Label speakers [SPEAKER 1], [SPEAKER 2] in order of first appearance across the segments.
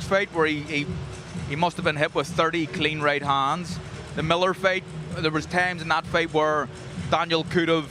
[SPEAKER 1] fight where he must have been hit with 30 clean right hands. The Miller fight, there was times in that fight where Daniel could have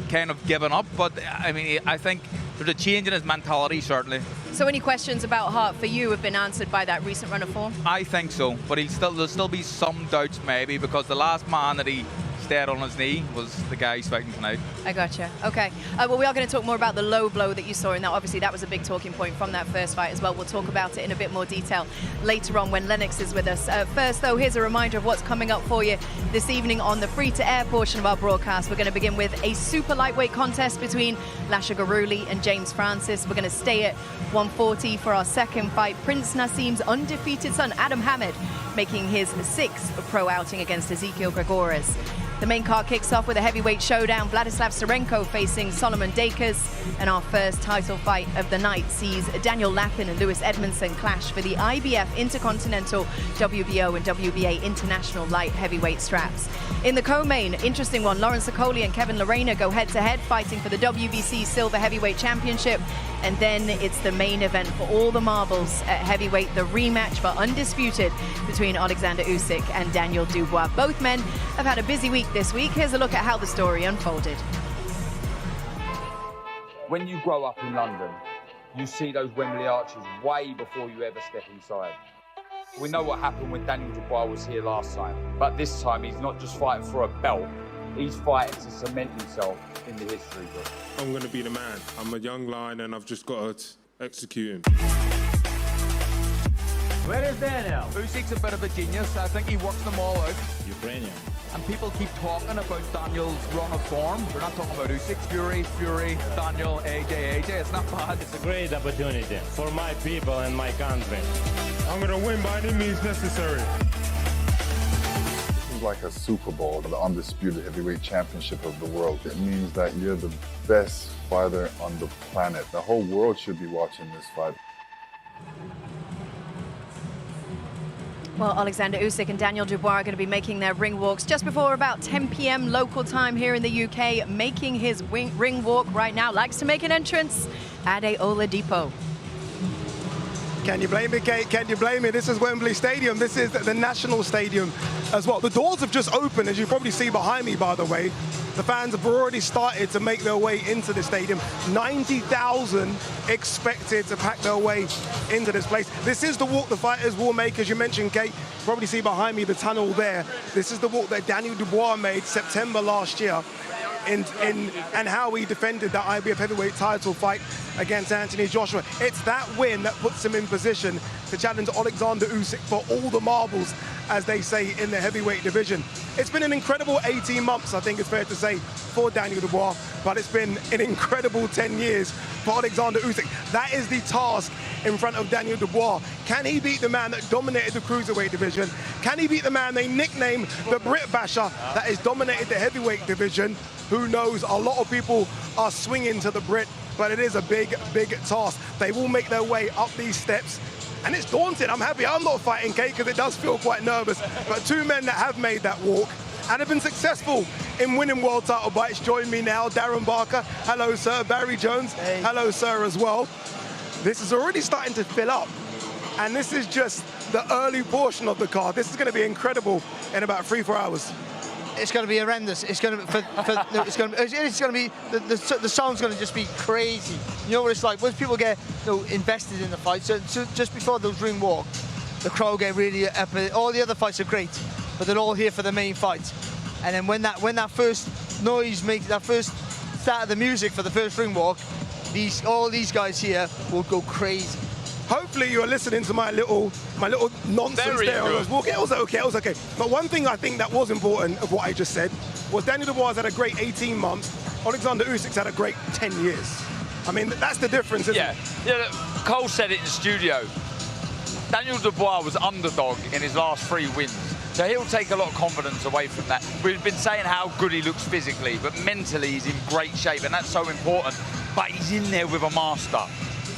[SPEAKER 1] kind of given up, but I mean, I think there's a change in his mentality, certainly.
[SPEAKER 2] So any questions about Hart for you have been answered by that recent run of form?
[SPEAKER 1] I think so, but there'll still be some doubts maybe, because the last man that he stayed on his knee was the guy he's fighting tonight.
[SPEAKER 2] I gotcha. Okay. Well, we are going to talk more about the low blow that you saw, and that obviously that was a big talking point from that first fight as well. We'll talk about it in a bit more detail later on when Lennox is with us. First, though, here's a reminder of what's coming up for you this evening on the free-to-air portion of our broadcast. We're going to begin with a super lightweight contest between Lasha Guruli and James Francis. We're going to stay at 140 for our second fight. Prince Nassim's undefeated son, Adam Hamid, making his 6th pro outing against Ezekiel Gregores. The main card kicks off with a heavyweight showdown. Vladislav Serenko facing Solomon Dakers. And our first title fight of the night sees Daniel Lapin and Lewis Edmondson clash for the IBF Intercontinental, WBO and WBA International light heavyweight straps. In the co-main, interesting one, Lawrence Okoli and Kevin Lorena go head-to-head fighting for the WBC Silver Heavyweight Championship. And then it's the main event for all the marbles at heavyweight, the rematch for undisputed between Oleksandr Usyk and Daniel Dubois. Both men have had a busy week this week. Here's a look at how the story unfolded.
[SPEAKER 3] When you grow up in London, you see those Wembley arches way before you ever step inside. We know what happened when Daniel Dubois was here last time, but this time he's not just fighting for a belt, he's fighting to cement himself in the history book.
[SPEAKER 4] I'm going to be the man. I'm a young lion and I've just got to execute him.
[SPEAKER 5] Where is Daniel?
[SPEAKER 1] Usyk's a bit of a genius. I think he works them all out.
[SPEAKER 5] Ukrainian.
[SPEAKER 1] And people keep talking about Daniel's run of form. They're not talking about Usyk, Fury, Daniel, AJ. It's not bad.
[SPEAKER 5] It's a great opportunity for my people and my country.
[SPEAKER 4] I'm going to win by any means necessary.
[SPEAKER 6] This is like a Super Bowl, the undisputed heavyweight championship of the world. It means that you're the best fighter on the planet. The whole world should be watching this fight.
[SPEAKER 2] Well, Oleksandr Usyk and Daniel Dubois are going to be making their ring walks just before about 10 p.m. local time here in the UK. Making his ring walk right now, likes to make an entrance, Ade Oladipo.
[SPEAKER 7] Can you blame me, Kate? Can you blame me? This is Wembley Stadium. This is the National Stadium as well. The doors have just opened, as you probably see behind me, by the way. The fans have already started to make their way into the stadium. 90,000 expected to pack their way into this place. This is the walk the fighters will make, as you mentioned, Kate. You probably see behind me the tunnel there. This is the walk that Daniel Dubois made September last year. And how he defended that IBF heavyweight title fight against Anthony Joshua. It's that win that puts him in position to challenge Oleksandr Usyk for all the marbles, as they say in the heavyweight division. It's been an incredible 18 months, I think it's fair to say, for Daniel Dubois, but it's been an incredible 10 years for Oleksandr Usyk. That is the task in front of Daniel Dubois. Can he beat the man that dominated the cruiserweight division? Can he beat the man they nicknamed the Brit Basher that has dominated the heavyweight division? Who knows? A lot of people are swinging to the Brit, but it is a big, big task. They will make their way up these steps, and it's daunting. I'm happy I'm not fighting, Kate, because it does feel quite nervous. But two men that have made that walk and have been successful in winning world title fights join me now. Darren Barker, hello, sir. Barry Jones, hey. Hello, sir, as well. This is already starting to fill up, and this is just the early portion of the card. This is going to be incredible in about 3-4 hours.
[SPEAKER 8] It's going to be horrendous. It's going to be the song's going to just be crazy. You know what it's like? Once people get invested in the fight, so just before those ring walk, the crowd get really up. All the other fights are great, but they're all here for the main fight. And then when that first noise makes that first start of the music for the first ring walk, all these guys here will go crazy.
[SPEAKER 7] Hopefully you are listening to my little nonsense there. It was okay. But one thing I think that was important of what I just said was Daniel Dubois had a great 18 months. Oleksandr Usyk's had a great 10 years. I mean, that's the difference, isn't it?
[SPEAKER 3] Yeah, Cole said it in the studio. Daniel Dubois was underdog in his last 3 wins. So he'll take a lot of confidence away from that. We've been saying how good he looks physically, but mentally he's in great shape, and that's so important. But he's in there with a master.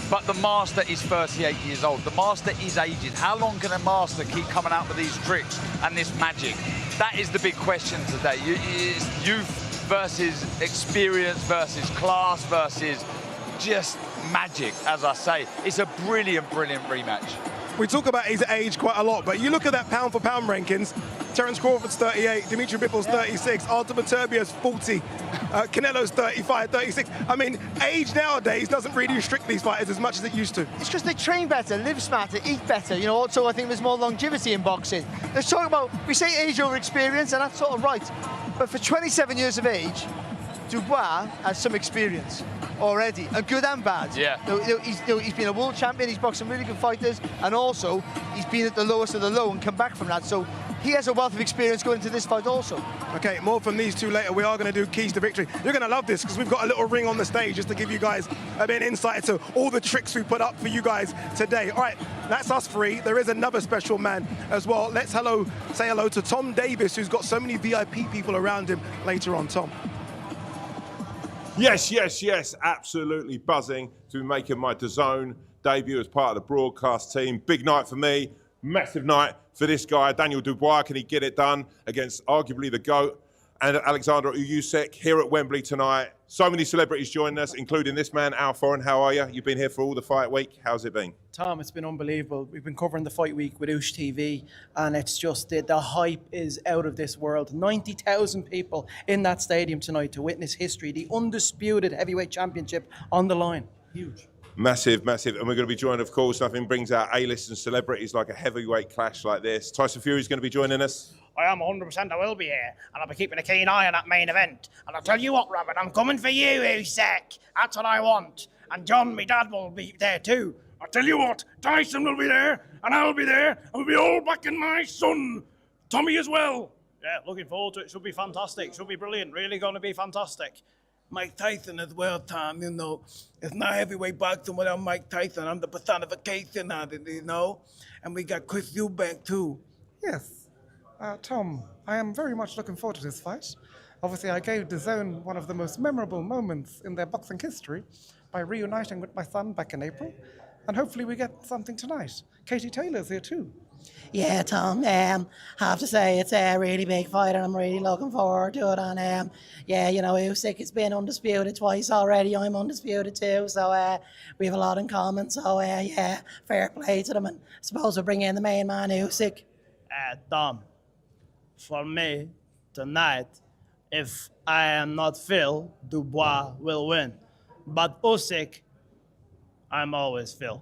[SPEAKER 3] But the master is 38 years old. The master is aged. How long can a master keep coming out with these tricks and this magic? That is the big question today. It's youth versus experience versus class versus just magic, as I say. It's a brilliant, brilliant rematch.
[SPEAKER 7] we talk about his age quite a lot, but you look at that pound-for-pound rankings, Terence Crawford's 38, Dimitri Bivol 36, Artur Beterbiev's 40, Canelo's 35, 36. I mean, age nowadays doesn't really restrict these fighters as much as it used to.
[SPEAKER 8] It's because they train better, live smarter, eat better. You know, also I think there's more longevity in boxing. Let's talk about, we say age over experience, and that's sort of right. But for 27 years of age, Dubois has some experience already, and good and bad.
[SPEAKER 3] Yeah.
[SPEAKER 8] He's been a world champion, he's boxed some really good fighters, and also he's been at the lowest of the low and come back from that. So he has a wealth of experience going into this fight also.
[SPEAKER 7] Okay, more from these two later. We are going to do keys to victory. You're going to love this because we've got a little ring on the stage just to give you guys a bit of insight into all the tricks we put up for you guys today. All right, that's us three. There is another special man as well. Let's say hello to Tom Davis, who's got so many VIP people around him later on. Tom.
[SPEAKER 9] Yes, absolutely buzzing to be making my DAZN debut as part of the broadcast team. Big night for me, massive night for this guy, Daniel Dubois. Can he get it done against arguably the GOAT and Oleksandr Usyk here at Wembley tonight? So many celebrities joining us, including this man, Al Foreign. How are you? You've been here for all the fight week. How's it been?
[SPEAKER 10] Tom, it's been unbelievable. We've been covering the fight week with Ush TV, and it's just the hype is out of this world. 90,000 people in that stadium tonight to witness history, the undisputed heavyweight championship on the line. Huge.
[SPEAKER 9] Massive. And we're going to be joined, of course, nothing brings out A-list and celebrities like a heavyweight clash like this. Tyson Fury's going to be joining us.
[SPEAKER 11] I am 100%, I will be here, and I'll be keeping a keen eye on that main event. And I'll tell you what, Robert, I'm coming for you, Usyk. That's what I want. And John, my dad, will be there too. I'll tell you what, Tyson will be there, and I'll be there, and we'll be all backing my son, Tommy, as well. Yeah, looking forward to it. Should be fantastic. Should be brilliant. Really going to be fantastic. Mike Tyson as well, Tom, you know. It's not heavyweight boxing without Mike Tyson. I'm the personification of it, you know. And we got Chris Eubank too.
[SPEAKER 12] Yes. Tom, I am very much looking forward to this fight. Obviously, I gave DAZN one of the most memorable moments in their boxing history by reuniting with my son back in April. And hopefully we get something tonight. Katie Taylor's here too.
[SPEAKER 13] Yeah, Tom, have to say it's a really big fight and I'm really looking forward to it. And yeah, you know, Usyk has been undisputed twice already. I'm undisputed too, so we have a lot in common. So yeah, fair play to them. And I suppose we'll bring in the main man, Usyk.
[SPEAKER 11] Tom, for me, tonight, if I am not Phil, Dubois will win. But Usyk, I'm always Phil.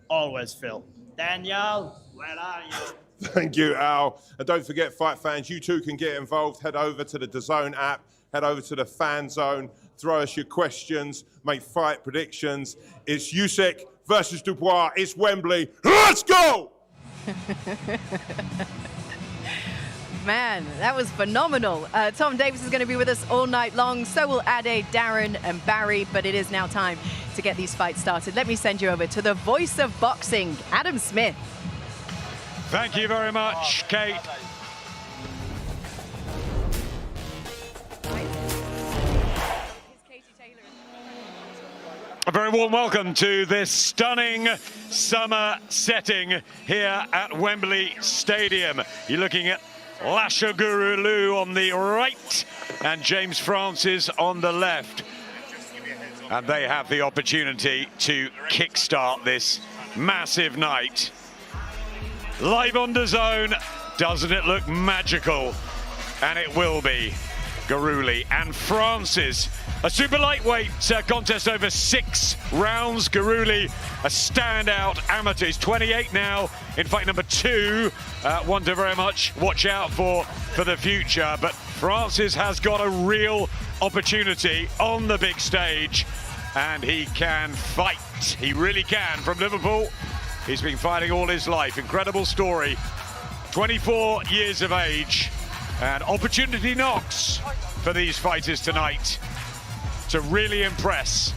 [SPEAKER 11] Always Phil. Daniel, where are you?
[SPEAKER 9] Thank you, Al. And don't forget, fight fans, you too can get involved. Head over to the DAZN app, head over to the fan zone, throw us your questions, make fight predictions. It's Usyk versus Dubois. It's Wembley. Let's go!
[SPEAKER 2] Man, that was phenomenal. Tom Davis is going to be with us all night long. So will Ade, Darren, and Barry. But it is now time to get these fights started. Let me send you over to the voice of boxing, Adam Smith.
[SPEAKER 14] Thank you very much, Kate. A very warm welcome to this stunning summer setting here at Wembley Stadium. You're looking at Lasha Guru on the right and James Francis on the left. And they have the opportunity to kickstart this massive night. Live on DAZN, doesn't it look magical? And it will be. Garuli and Francis. A super lightweight contest over 6 rounds. Garuli, a standout amateur. He's 28 now in fight number 2. One to very much watch out for the future. But Francis has got a real opportunity on the big stage. And he can fight. He really can. From Liverpool, he's been fighting all his life. Incredible story. 24 years of age. And opportunity knocks for these fighters tonight to really impress.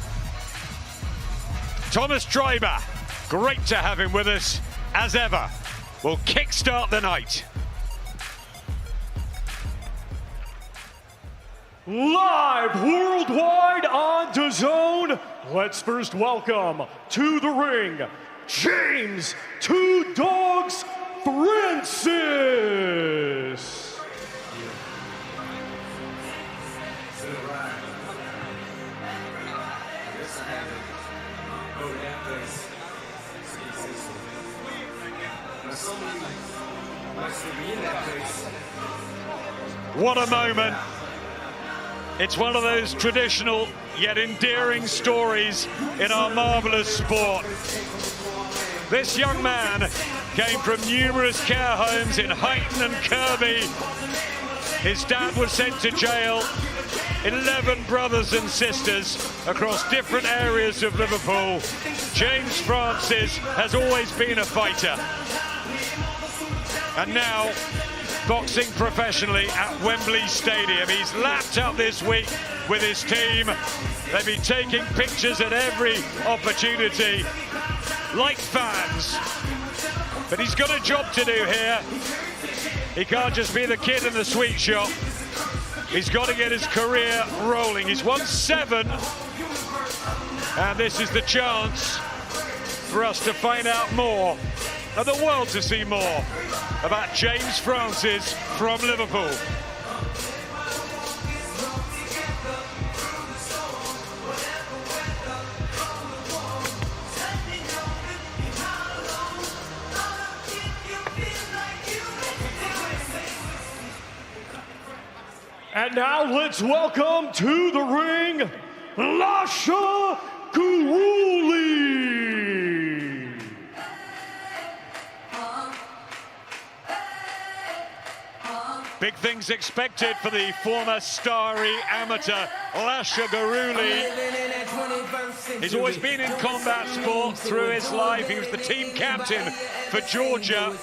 [SPEAKER 14] Thomas Dreiber, great to have him with us as ever. Will kickstart the night.
[SPEAKER 15] Live worldwide on DAZN, let's first welcome to the ring, James Two Dogs Francis.
[SPEAKER 14] What a moment. It's one of those traditional yet endearing stories in our marvelous sport. This young man came from numerous care homes in Huyton and Kirby. His dad was sent to jail. 11 brothers and sisters across different areas of Liverpool. James Francis has always been a fighter. And now, boxing professionally at Wembley Stadium. He's lapped up this week with his team. They've been taking pictures at every opportunity, like fans. But he's got a job to do here. He can't just be the kid in the sweet shop. He's got to get his career rolling. He's won 7. And this is the chance for us to find out more, and the world to see more about James Francis from Liverpool.
[SPEAKER 15] And now let's welcome to the ring, Lasha Guruli.
[SPEAKER 14] Big things expected for the former starry amateur Lasha Guruli. He's always been in combat sport through his life. He was the team captain for Georgia.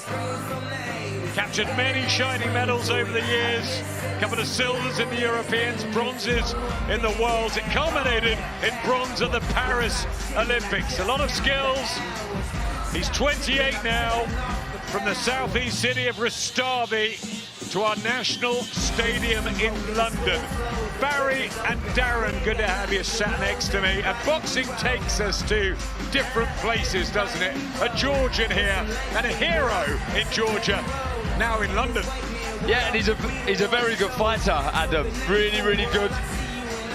[SPEAKER 14] Captured many shining medals over the years. A couple of silvers in the Europeans, bronzes in the Worlds. It culminated in bronze at the Paris Olympics. A lot of skills. He's 28 now, from the southeast city of Rustavi to our national stadium in London. Barry and Darren, good to have you sat next to me. And boxing takes us to different places, doesn't it? A Georgian here and a hero in Georgia, now in London.
[SPEAKER 3] Yeah, and he's a very good fighter, Adam. Really, really good.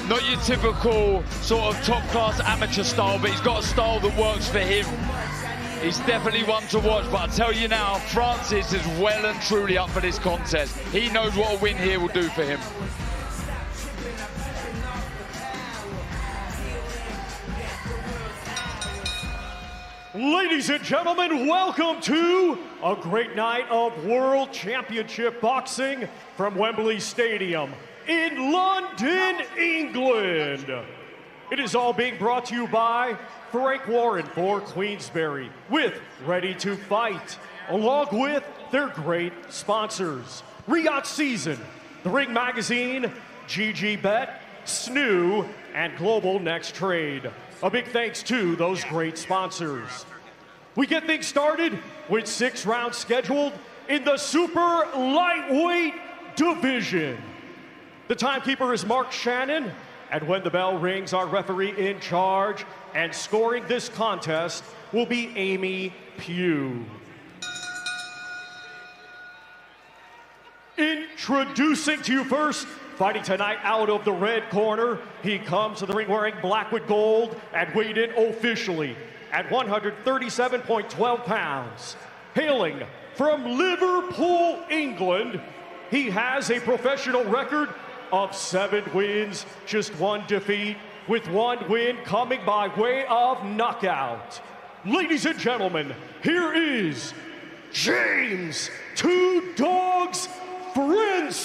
[SPEAKER 3] Not your typical sort of top-class amateur style, but he's got a style that works for him. He's definitely one to watch, but I tell you now, Francis is well and truly up for this contest. He knows what a win here will do for him.
[SPEAKER 15] Ladies and gentlemen, welcome to a great night of World Championship Boxing from Wembley Stadium in London, England. It is all being brought to you by Frank Warren for Queensberry with Ready to Fight, along with their great sponsors, Riyadh Season, The Ring Magazine, GG Bet, Snoo, and Global Next Trade. A big thanks to those great sponsors. We get things started with 6 rounds scheduled in the super lightweight division. The timekeeper is Mark Shannon, and when the bell rings, our referee in charge and scoring this contest will be Amy Pugh. Introducing to you first, fighting tonight out of the red corner, he comes to the ring wearing black with gold and weighed in officially at 137.12 pounds. Hailing from Liverpool, England, he has a professional record of 7 wins, just 1 defeat, with 1 win coming by way of knockout. Ladies and gentlemen, here is James Two Dogs Francis.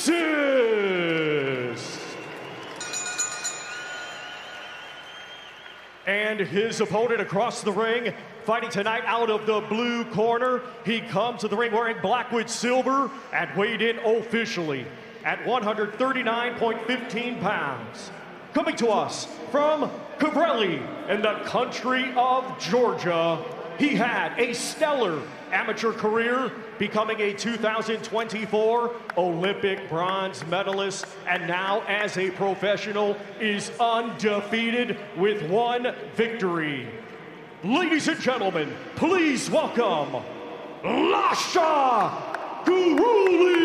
[SPEAKER 15] And his opponent across the ring, fighting tonight out of the blue corner, he comes to the ring wearing black with silver and weighed in officially at 139.15 pounds. Coming to us from Cabrelli in the country of Georgia, he had a stellar amateur career, becoming a 2024 Olympic bronze medalist, and now as a professional is undefeated with 1 victory. Ladies and gentlemen, please welcome Lasha Guruli.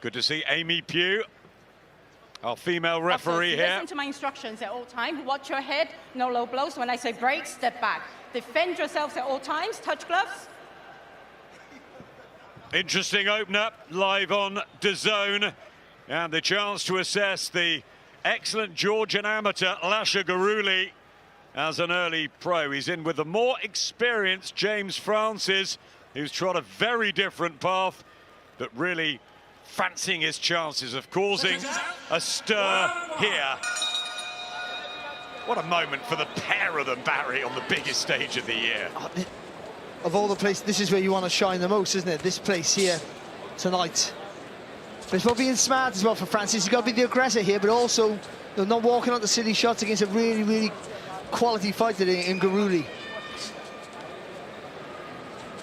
[SPEAKER 14] Good to see Amy Pugh, our female referee here.
[SPEAKER 16] Listen to my instructions at all times. Watch your head, no low blows. When I say break, step back. Defend yourselves at all times. Touch gloves.
[SPEAKER 14] Interesting opener live on DAZN, and the chance to assess the excellent Georgian amateur Lasha Guruli as an early pro. He's in with the more experienced James Francis, who's trod a very different path, but really fancying his chances of causing a stir here. What a moment for the pair of them, Barry, on the biggest stage of the year.
[SPEAKER 8] Of all the places, this is where you want to shine the most, isn't it? This place here tonight. But it's about being smart as well for Francis. He's got to be the aggressor here, but also, you know, not walking out the silly shots against a really, really quality fighter in Guruli.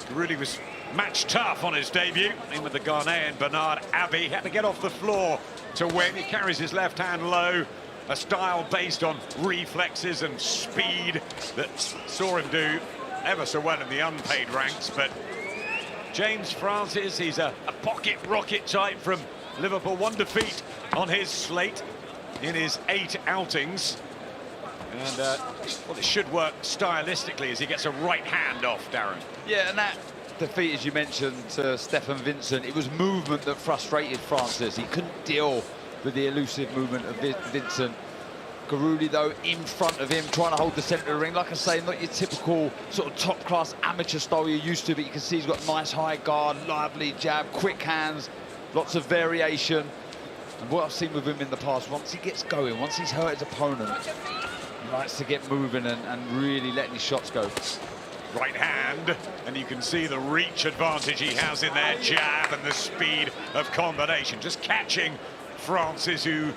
[SPEAKER 14] Guruli was match tough on his debut, in with the Ghanaian Bernard Abbey. Had to get off the floor to win. He carries his left hand low, a style based on reflexes and speed that saw him do ever so well in the unpaid ranks. But James Francis, he's a pocket rocket type from Liverpool. 1 defeat on his slate in his 8 outings. And, well, it should work stylistically as he gets a right hand off, Darren.
[SPEAKER 3] Yeah, and that defeat, as you mentioned, to Stefan Vincent, it was movement that frustrated Francis. He couldn't deal with the elusive movement of Vincent. Guruli, though, in front of him, trying to hold the centre of the ring. Like I say, not your typical sort of top-class amateur style you're used to, but you can see he's got nice high guard, lively jab, quick hands, lots of variation. And what I've seen with him in the past, once he gets going, once he's hurt his opponent, he likes to get moving and really letting his shots go.
[SPEAKER 14] Right hand, and you can see the reach advantage he has in their jab and the speed of combination. Just catching Francis, who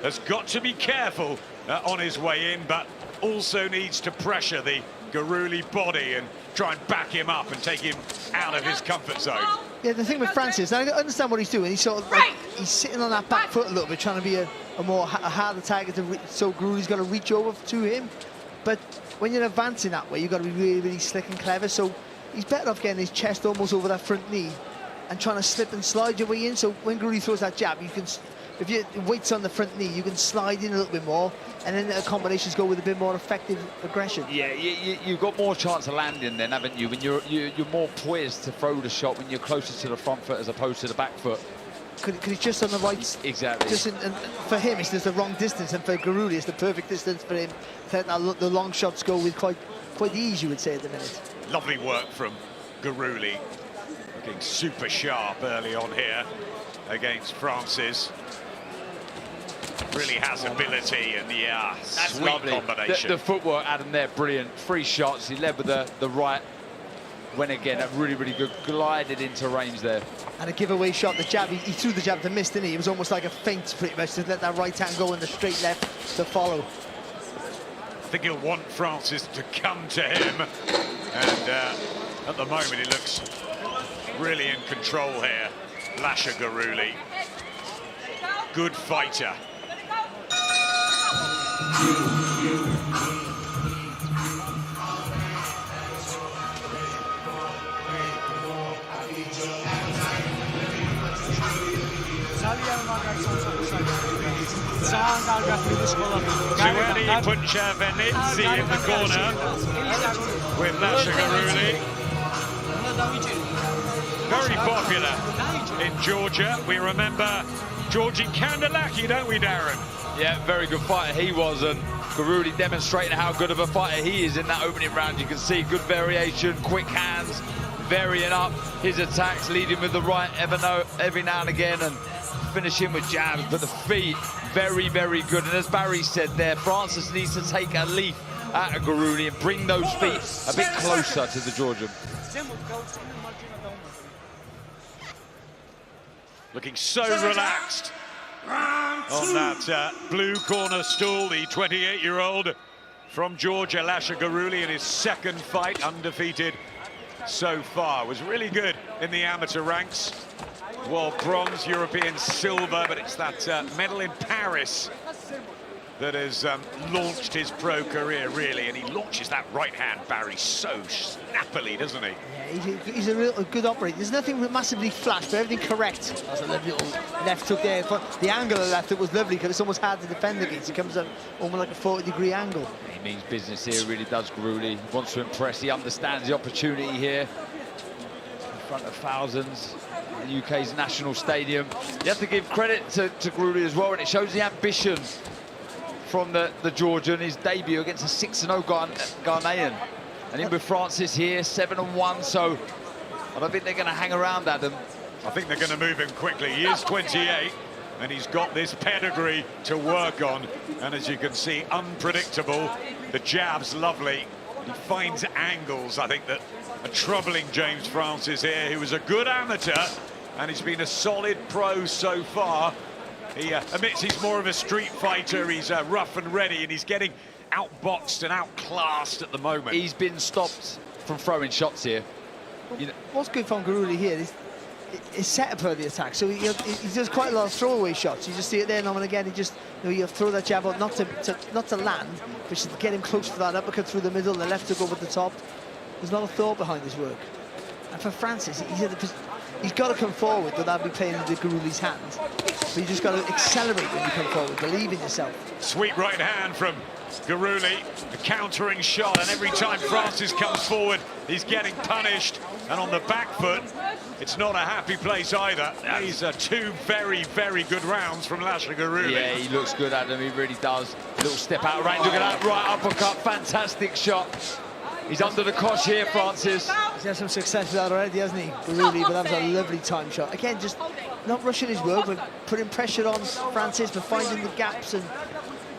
[SPEAKER 14] has got to be careful on his way in, but also needs to pressure the Guruli body and try and back him up and take him out of his comfort zone.
[SPEAKER 8] Yeah, the thing with Francis, I understand what he's doing. He's sort of like, he's sitting on that back foot a little bit, trying to be a harder target, so Guruli's got to reach over to him. But when you're advancing that way, you've got to be really, really slick and clever. So he's better off getting his chest almost over that front knee and trying to slip and slide your way in. So when Guruli throws that jab, you can, if your weight's on the front knee, you can slide in a little bit more, and then the combinations go with a bit more effective aggression.
[SPEAKER 3] Yeah, you've got more chance of landing then, haven't you? When you're more poised to throw the shot when you're closer to the front foot as opposed to the back foot.
[SPEAKER 8] Because he's just on the right.
[SPEAKER 3] Exactly.
[SPEAKER 8] Just and for him, it's just the wrong distance, and for Guruli, it's the perfect distance for him. The long shots go with quite ease, you would say, at the minute.
[SPEAKER 14] Lovely work from Guruli, looking super sharp early on here against Francis. Really has ability, and yeah,
[SPEAKER 3] That's
[SPEAKER 14] sweet
[SPEAKER 3] lovely.
[SPEAKER 14] combination.
[SPEAKER 3] The footwork, Adam, there, brilliant. 3 shots. He led with the right. Went again, a really, really good, glided into range there.
[SPEAKER 8] And a giveaway shot, the jab, he threw the jab to miss, didn't he? It was almost like a feint, pretty much, to let that right hand go and the straight left to follow.
[SPEAKER 14] I think he'll want Francis to come to him, and at the moment he looks really in control here. Lasha Guruli, good fighter. Giovanni Puncia-Venezzi in the corner with Lasha Guruli. Very popular in Georgia. We remember Georgi Kandalaki, don't we, Darren?
[SPEAKER 3] Yeah, very good fighter he was, and Guruli demonstrating how good of a fighter he is in that opening round. You can see good variation, quick hands, varying up his attacks, leading with the right every now and again, and finishing with jabs. But the feet, very, very good. And as Barry said there, Francis needs to take a leaf out of Guruli and bring those feet a bit closer to the Georgian.
[SPEAKER 14] Looking so relaxed on that blue corner stool, the 28-year-old from Georgia, Lasha Guruli, in his 2nd fight, undefeated so far. Was really good in the amateur ranks. World bronze, European silver, but it's that medal in Paris that has launched his pro career, really, and he launches that right-hand Barry so snappily, doesn't he?
[SPEAKER 8] Yeah, he's a good operator. There's nothing massively flash, but everything correct. That's a lovely little left hook there. The angle of left, it was lovely, because it's almost hard to defend against. It comes at almost like a 40-degree angle.
[SPEAKER 3] He means business here, really does, Garuli. He wants to impress, he understands the opportunity here. In front of thousands, the UK's national stadium. You have to give credit to Garuli as well, and it shows the ambition from the Georgian, his debut against a 6-0 Ghanaian. And in with Francis here, 7-1, so I don't think they're going to hang around, Adam.
[SPEAKER 14] I think they're going to move him quickly. He is 28, and he's got this pedigree to work on. And as you can see, unpredictable. The jab's lovely. He finds angles, I think, that are troubling James Francis here, who was a good amateur, and he's been a solid pro so far. He admits he's more of a street fighter. He's rough and ready, and he's getting outboxed and outclassed at the moment.
[SPEAKER 3] He's been stopped from throwing shots here.
[SPEAKER 8] You know, what's good from Garuli here is his setup of the attack. So he does quite a lot of throwaway shots. You just see it there now and again. He just, you know, you throw that jab out, not to land, but to get him close for that uppercut through the middle, the left hook over the top. There's not a thought behind his work. And for Francis, he's got to come forward without be playing into Garuli's hands. But you just got to accelerate when you come forward, believe in yourself.
[SPEAKER 14] Sweet right hand from Garuli, a countering shot, and every time Francis comes forward, he's getting punished. And on the back foot, it's not a happy place either. These are two very, very good rounds from Lasha Garuli.
[SPEAKER 3] Yeah, he looks good, Adam, he really does. Little step out of range, look at that right uppercut, fantastic shot. He's under the cosh here, Francis.
[SPEAKER 8] He's had some success with that already, hasn't he? Garuli, but that was a lovely time shot. Again, just not rushing his work, but putting pressure on Francis, but finding the gaps and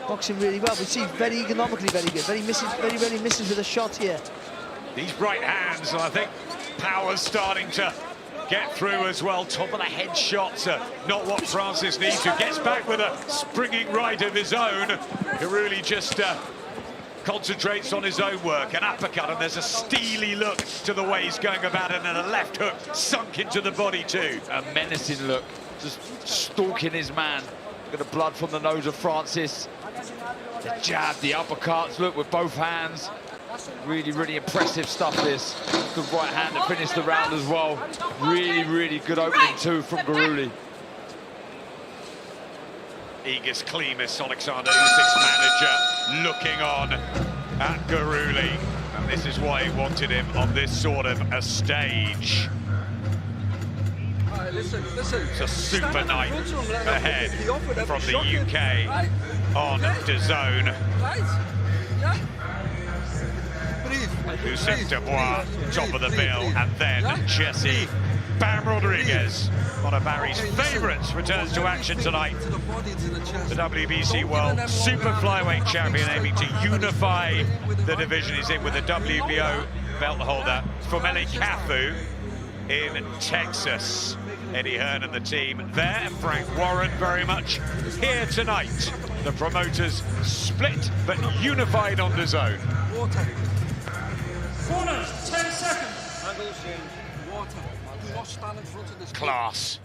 [SPEAKER 8] boxing really well. We see very economically very good. Very rarely misses with a shot here.
[SPEAKER 14] These right hands, and I think power's starting to get through as well. Top of the head shots are not what Francis needs to. Gets back with a springing right of his own. Garuli just concentrates on his own work. An uppercut, and there's a steely look to the way he's going about it, and a left hook sunk into the body too.
[SPEAKER 3] A menacing look, just stalking his man. Look at the blood from the nose of Francis. The jab, the uppercuts, look, with both hands. Really, really impressive stuff, this. Good right hand to finish the round as well. Really, really good opening too from Garuli.
[SPEAKER 14] Egis Klimas, Oleksandr Usyk's manager, looking on at Garuli. And this is why he wanted him on this sort of a stage.
[SPEAKER 17] Listen.
[SPEAKER 14] It's a super night ahead from the UK on DAZN. Usyk, Dubois, top of the bill, and then Jesse Bam Rodriguez, one of Barry's favourites, returns to action tonight. The WBC World Super Flyweight Champion, aiming to unify the division. He's in with the WBO belt holder, Fomeli Cafu, in Texas. Eddie Hearn and the team there, and Frank Warren very much here tonight. The promoters split but unified on DAZN.
[SPEAKER 17] Corners, 10 seconds. Water. Do not stand in front of this.
[SPEAKER 14] Class.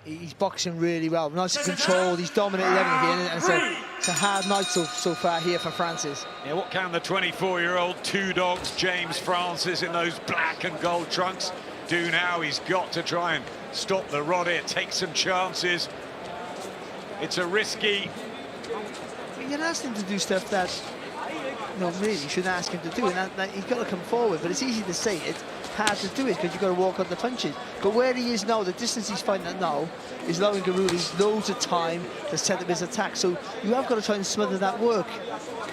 [SPEAKER 8] He's boxing really well, nice and controlled. He's dominated everything here, and it's a hard night so far here for Francis.
[SPEAKER 14] Yeah, what can the 24-year-old two dogs James Francis in those black and gold trunks do now? He's got to try and stop the rod here, take some chances. It's a risky...
[SPEAKER 8] You're asking him to do stuff that, no, really, you shouldn't ask him to do, and that he's got to come forward, but it's easy to say it, hard to do it, because you've got to walk on the punches. But where he is now, the distance he's fighting at now, is allowing Garuli loads of time to set up his attack, so you have got to try and smother that work.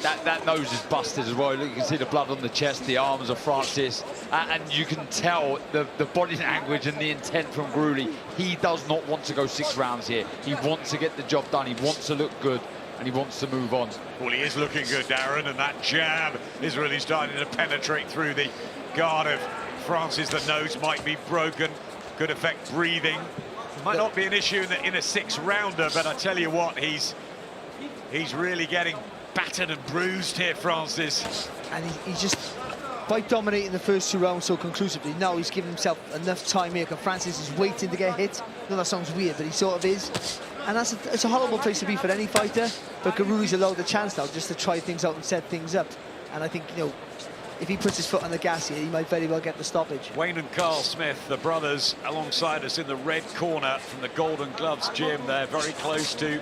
[SPEAKER 3] That nose is busted as well. Look, you can see the blood on the chest, the arms of Francis, and you can tell the body language and the intent from Garuli. He does not want to go 6 rounds here. He wants to get the job done. He wants to look good, and he wants to move on.
[SPEAKER 14] Well, he is looking good, Darren, and that jab is really starting to penetrate through the guard of Francis. The nose might be broken, could affect breathing. Might not be an issue in a 6-rounder, but I tell you what, he's really getting battered and bruised here, Francis.
[SPEAKER 8] And he's just, by dominating the first 2 rounds so conclusively, now he's given himself enough time here, because Francis is waiting to get hit. I know that sounds weird, but he sort of is. And it's a horrible place to be for any fighter, but Garouli's allowed the chance now just to try things out and set things up. And I think, you know, if he puts his foot on the gas here, he might very well get the stoppage.
[SPEAKER 14] Wayne and Carl Smith, the brothers, alongside us in the red corner from the Golden Gloves gym. They're very close to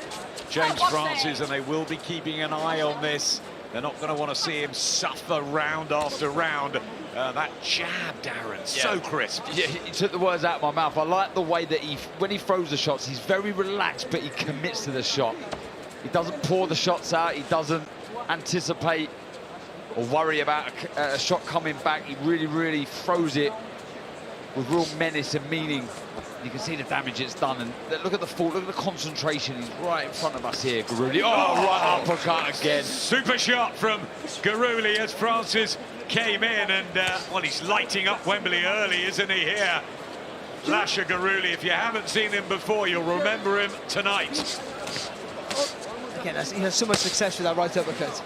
[SPEAKER 14] James Francis, and they will be keeping an eye on this. They're not going to want to see him suffer round after round. That jab, Darren, so crisp.
[SPEAKER 3] Yeah, he took the words out of my mouth. I like the way that when he throws the shots, he's very relaxed, but he commits to the shot. He doesn't pour the shots out. He doesn't anticipate or worry about a shot coming back. He really, really throws it with real menace and meaning. You can see the damage it's done. And look at the fall, look at the concentration. He's right in front of us here, Garouli. Oh, right uppercut again.
[SPEAKER 14] Super shot from Garouli as Francis came in. And, well, he's lighting up Wembley early, isn't he, here? Lasha Garouli, if you haven't seen him before, you'll remember him tonight.
[SPEAKER 8] Again, he has so much success with that right uppercut.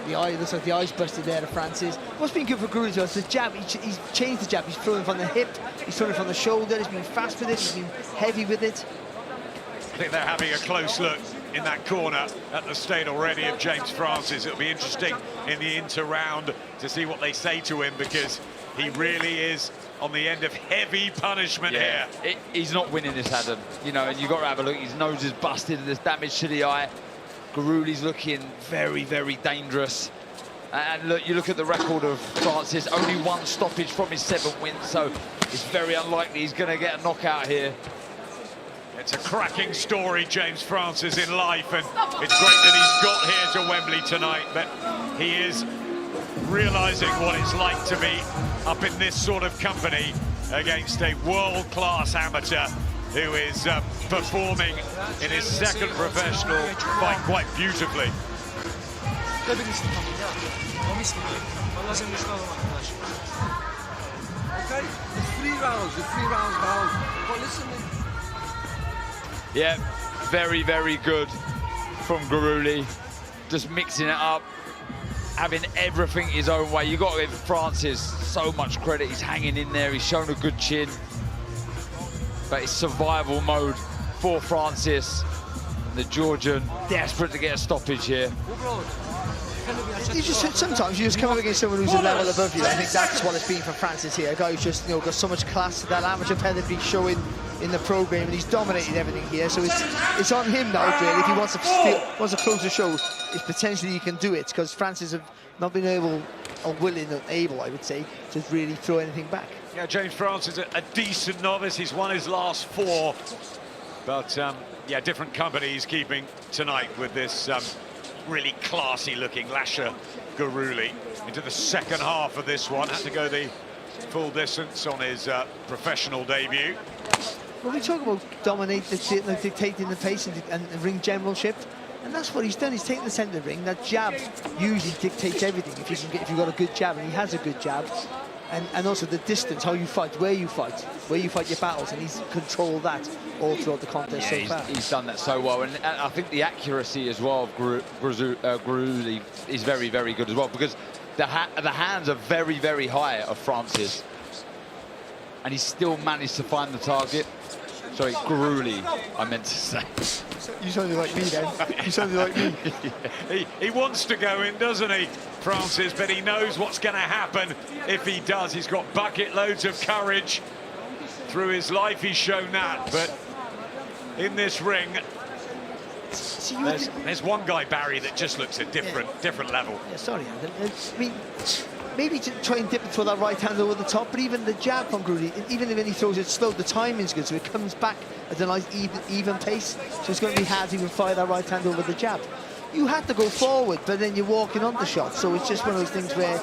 [SPEAKER 8] The eye, looks like the eye's busted there to Francis. What's been good for Garouli is the jab. He's changed the jab. He's throwing from the hip, he's throwing from the shoulder, he's been fast with it, he's been heavy with it.
[SPEAKER 14] I think they're having a close look in that corner at the state already of James Francis. It'll be interesting in the inter-round to see what they say to him, because he really is on the end of heavy punishment here.
[SPEAKER 3] He's not winning this, Adam. You know, and you've got to have a look. His nose is busted, there's damage to the eye. Garouli's looking very, very dangerous. And look, you look at the record of Francis, only one stoppage from his 7 wins, so it's very unlikely he's going to get a knockout here.
[SPEAKER 14] It's a cracking story, James Francis, in life, and it's great that he's got here to Wembley tonight, but he is realising what it's like to be up in this sort of company against a world-class amateur who is performing in his second professional fight quite beautifully.
[SPEAKER 17] Okay, it's 3 rounds, but listen.
[SPEAKER 3] Yeah, very, very good from Garouli. Just mixing it up, having everything his own way. You've got to give Francis so much credit. He's hanging in there, he's shown a good chin. But it's survival mode for Francis. And the Georgian desperate to get a stoppage here.
[SPEAKER 8] Sometimes you just come up against someone who's a level above you. I think that's what it's been for Francis here. A guy who's just, you know, got so much class, that amateur pedigree showing in the program, and he's dominated everything here. So it's on him now, really. If he wants to close the show, it's potentially he can do it, because Francis have not been able, or willing or able, I would say, to really throw anything back.
[SPEAKER 14] Yeah, James Francis is a decent novice. He's won his last 4. But, yeah, different company he's keeping tonight with this really classy-looking Lasha Garouli into the second half of this one. Had to go the full distance on his professional debut.
[SPEAKER 8] When we talk about dictating the pace and ring generalship, and that's what he's done. He's taken the centre ring. That jab usually dictates everything. If you've got a good jab, and he has a good jab, and also the distance, how you fight, where you fight your battles, and he's controlled that all throughout the contest so far.
[SPEAKER 3] He's done that so well, and I think the accuracy as well of Garouli is very, very good as well, because the hands are very, very high of Francis, and he still managed to find the target. Sorry, Garouli, I meant to say.
[SPEAKER 8] You sounded like me then. You sounded like me.
[SPEAKER 14] He wants to go in, doesn't he, Francis? But he knows what's going to happen if he does. He's got bucket loads of courage. Through his life, he's shown that. But in this ring, there's one guy, Barry, that just looks a different level.
[SPEAKER 8] Yeah, sorry, I mean, maybe to try and dip it for that right hand over the top, but even the jab from Garouli, even when he throws it slow, the timing's good, so it comes back at a nice even pace. So it's going to be hard to even fire that right hand over the jab. You had to go forward, but then you're walking on the shot, so it's just one of those things where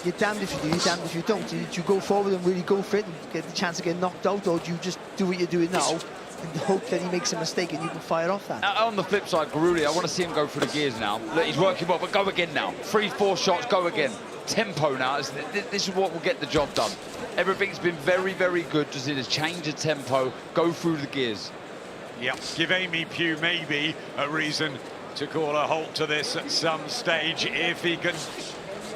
[SPEAKER 8] you're damned if you do, you're damned if you don't. Do you go forward and really go for it and get the chance to get knocked out, or do you just do what you're doing now and hope that he makes a mistake and you can fire off that?
[SPEAKER 3] On the flip side, Garouli, I want to see him go through the gears now. Look, he's working well, but go again now. 3-4 shots, go again. Tempo now, this is what will get the job done. Everything's been very, very good. Just need to change the tempo, go through the gears.
[SPEAKER 14] Yep, give Amy Pugh maybe a reason to call a halt to this at some stage if he can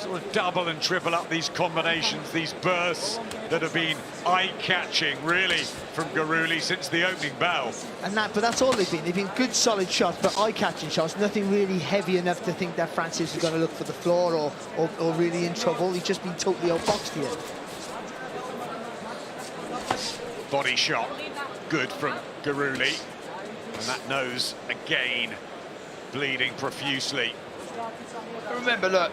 [SPEAKER 14] sort of double and triple up these combinations, these bursts that have been eye-catching, really, from Guruli since the opening bell.
[SPEAKER 8] But that's all they've been. They've been good, solid shots, but eye-catching shots. Nothing really heavy enough to think that Francis is going to look for the floor or really in trouble. He's just been totally outboxed here.
[SPEAKER 14] Body shot, good from Guruli. And that nose, again, bleeding profusely.
[SPEAKER 3] Remember, look,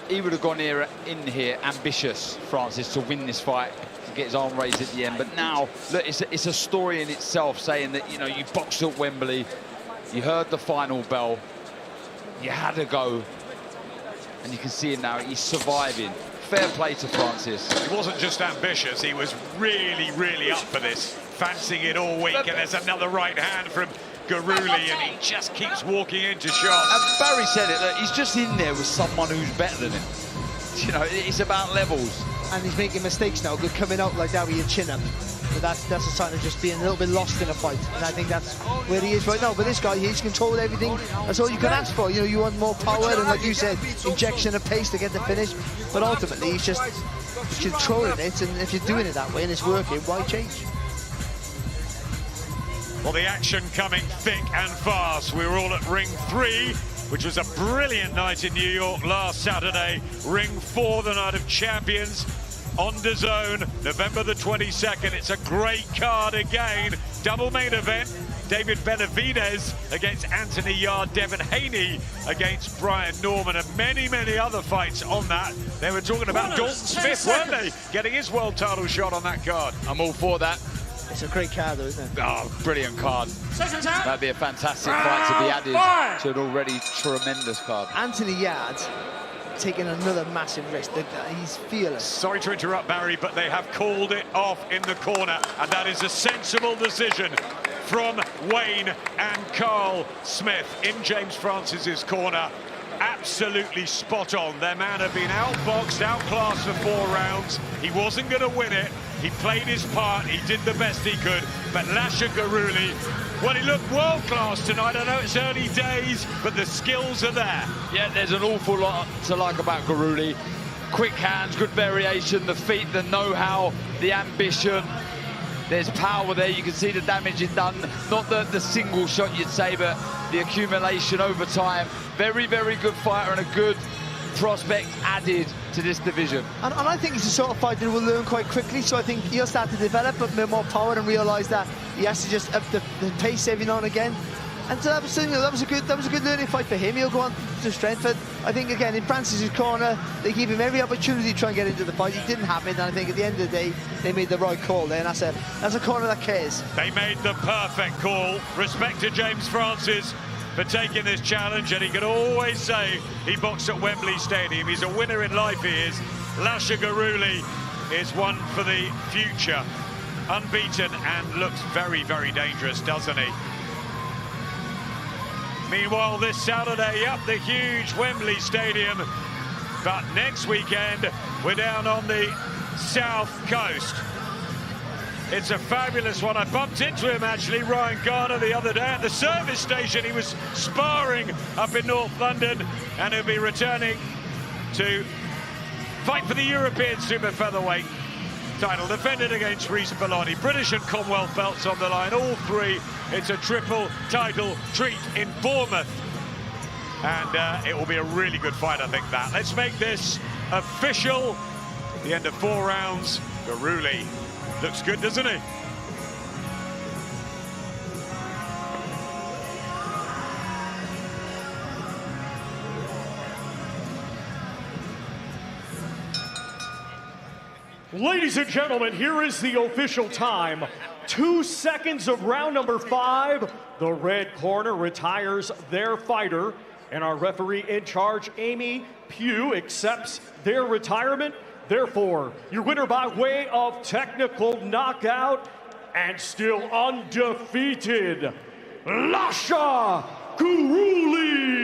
[SPEAKER 3] he would have gone in here ambitious, Francis, to win this fight, to get his arm raised at the end. But now, look, it's a story in itself, saying that, you know, you boxed at Wembley, you heard the final bell, you had to go, and you can see it now, he's surviving. Fair play to Francis.
[SPEAKER 14] He wasn't just ambitious, he was really, really up for this. Fancying it all week, and there's another right hand from Guruli, and he just keeps walking into shots.
[SPEAKER 3] And Barry said it, that he's just in there with someone who's better than him. You know, it's about levels.
[SPEAKER 8] And he's making mistakes now, good coming out like that with your chin up. But that's a sign of just being a little bit lost in a fight. And I think that's where he is right now. But this guy, he's controlled everything. That's all you can ask for. You know, you want more power and, like you said, injection of pace to get the finish. But ultimately, he's just controlling it. And if you're doing it that way and it's working, why change?
[SPEAKER 14] Well, the action coming thick and fast. We were all at Ring 3, which was a brilliant night in New York last Saturday. Ring 4, the Night of Champions, on DAZN, November the 22nd. It's a great card again. Double main event. David Benavidez against Anthony Yarde, Devin Haney against Brian Norman, and many, many other fights on that. They were talking about Dalton Smith, weren't they? Getting his world title shot on that card.
[SPEAKER 3] I'm all for that.
[SPEAKER 8] It's a great card, though, isn't it?
[SPEAKER 3] Oh, brilliant card. That'd be a fantastic fight to be added to an already tremendous card.
[SPEAKER 8] Anthony Yarde taking another massive risk. He's fearless.
[SPEAKER 14] Sorry to interrupt, Barry, but they have called it off in the corner, and that is a sensible decision from Wayne and Carl Smith in James Francis's corner. Absolutely spot on. Their man had been outboxed, outclassed for 4 rounds. He wasn't going to win it. He played his part. He did the best he could. But Lasha Guruli, well, he looked world-class tonight. I know it's early days, but the skills are there.
[SPEAKER 3] Yeah, there's an awful lot to like about Guruli. Quick hands, good variation, the feet, the know-how, the ambition. There's power there. You can see the damage it's done. Not the single shot, you'd say, but the accumulation over time. Very, very good fighter and a good prospect added to this division.
[SPEAKER 8] And I think he's the sort of fighter who will learn quite quickly, so I think he'll start to develop a bit more power and realise that he has to just up the pace every now and again. And so that was a good learning fight for him. He'll go on to strength. But I think, again, in Francis's corner, they gave him every opportunity to try and get into the fight. It didn't happen, and I think at the end of the day, they made the right call there, and that's a corner that cares.
[SPEAKER 14] They made the perfect call. Respect to James Francis for taking this challenge, and he can always say he boxed at Wembley Stadium. He's a winner in life, he is. Lasha Guruli is one for the future. Unbeaten and looks very, very dangerous, doesn't he? Meanwhile, this Saturday, up the huge Wembley Stadium. But next weekend, we're down on the South Coast. It's a fabulous one. I bumped into him, actually, Ryan Garner, the other day at the service station. He was sparring up in North London, and he'll be returning to fight for the European super featherweight title, defended against Reece Belloni. British and Commonwealth belts on the line, all 3. It's a triple title treat in Bournemouth. And it will be a really good fight, I think, that. Let's make this official. The end of 4 rounds. Guruli looks good, doesn't he?
[SPEAKER 15] Ladies and gentlemen, here is the official time. 2 seconds of round number 5. The red corner retires their fighter, and our referee in charge, Amy Pugh, accepts their retirement. Therefore, your winner by way of technical knockout and still undefeated, Lasha Guruli.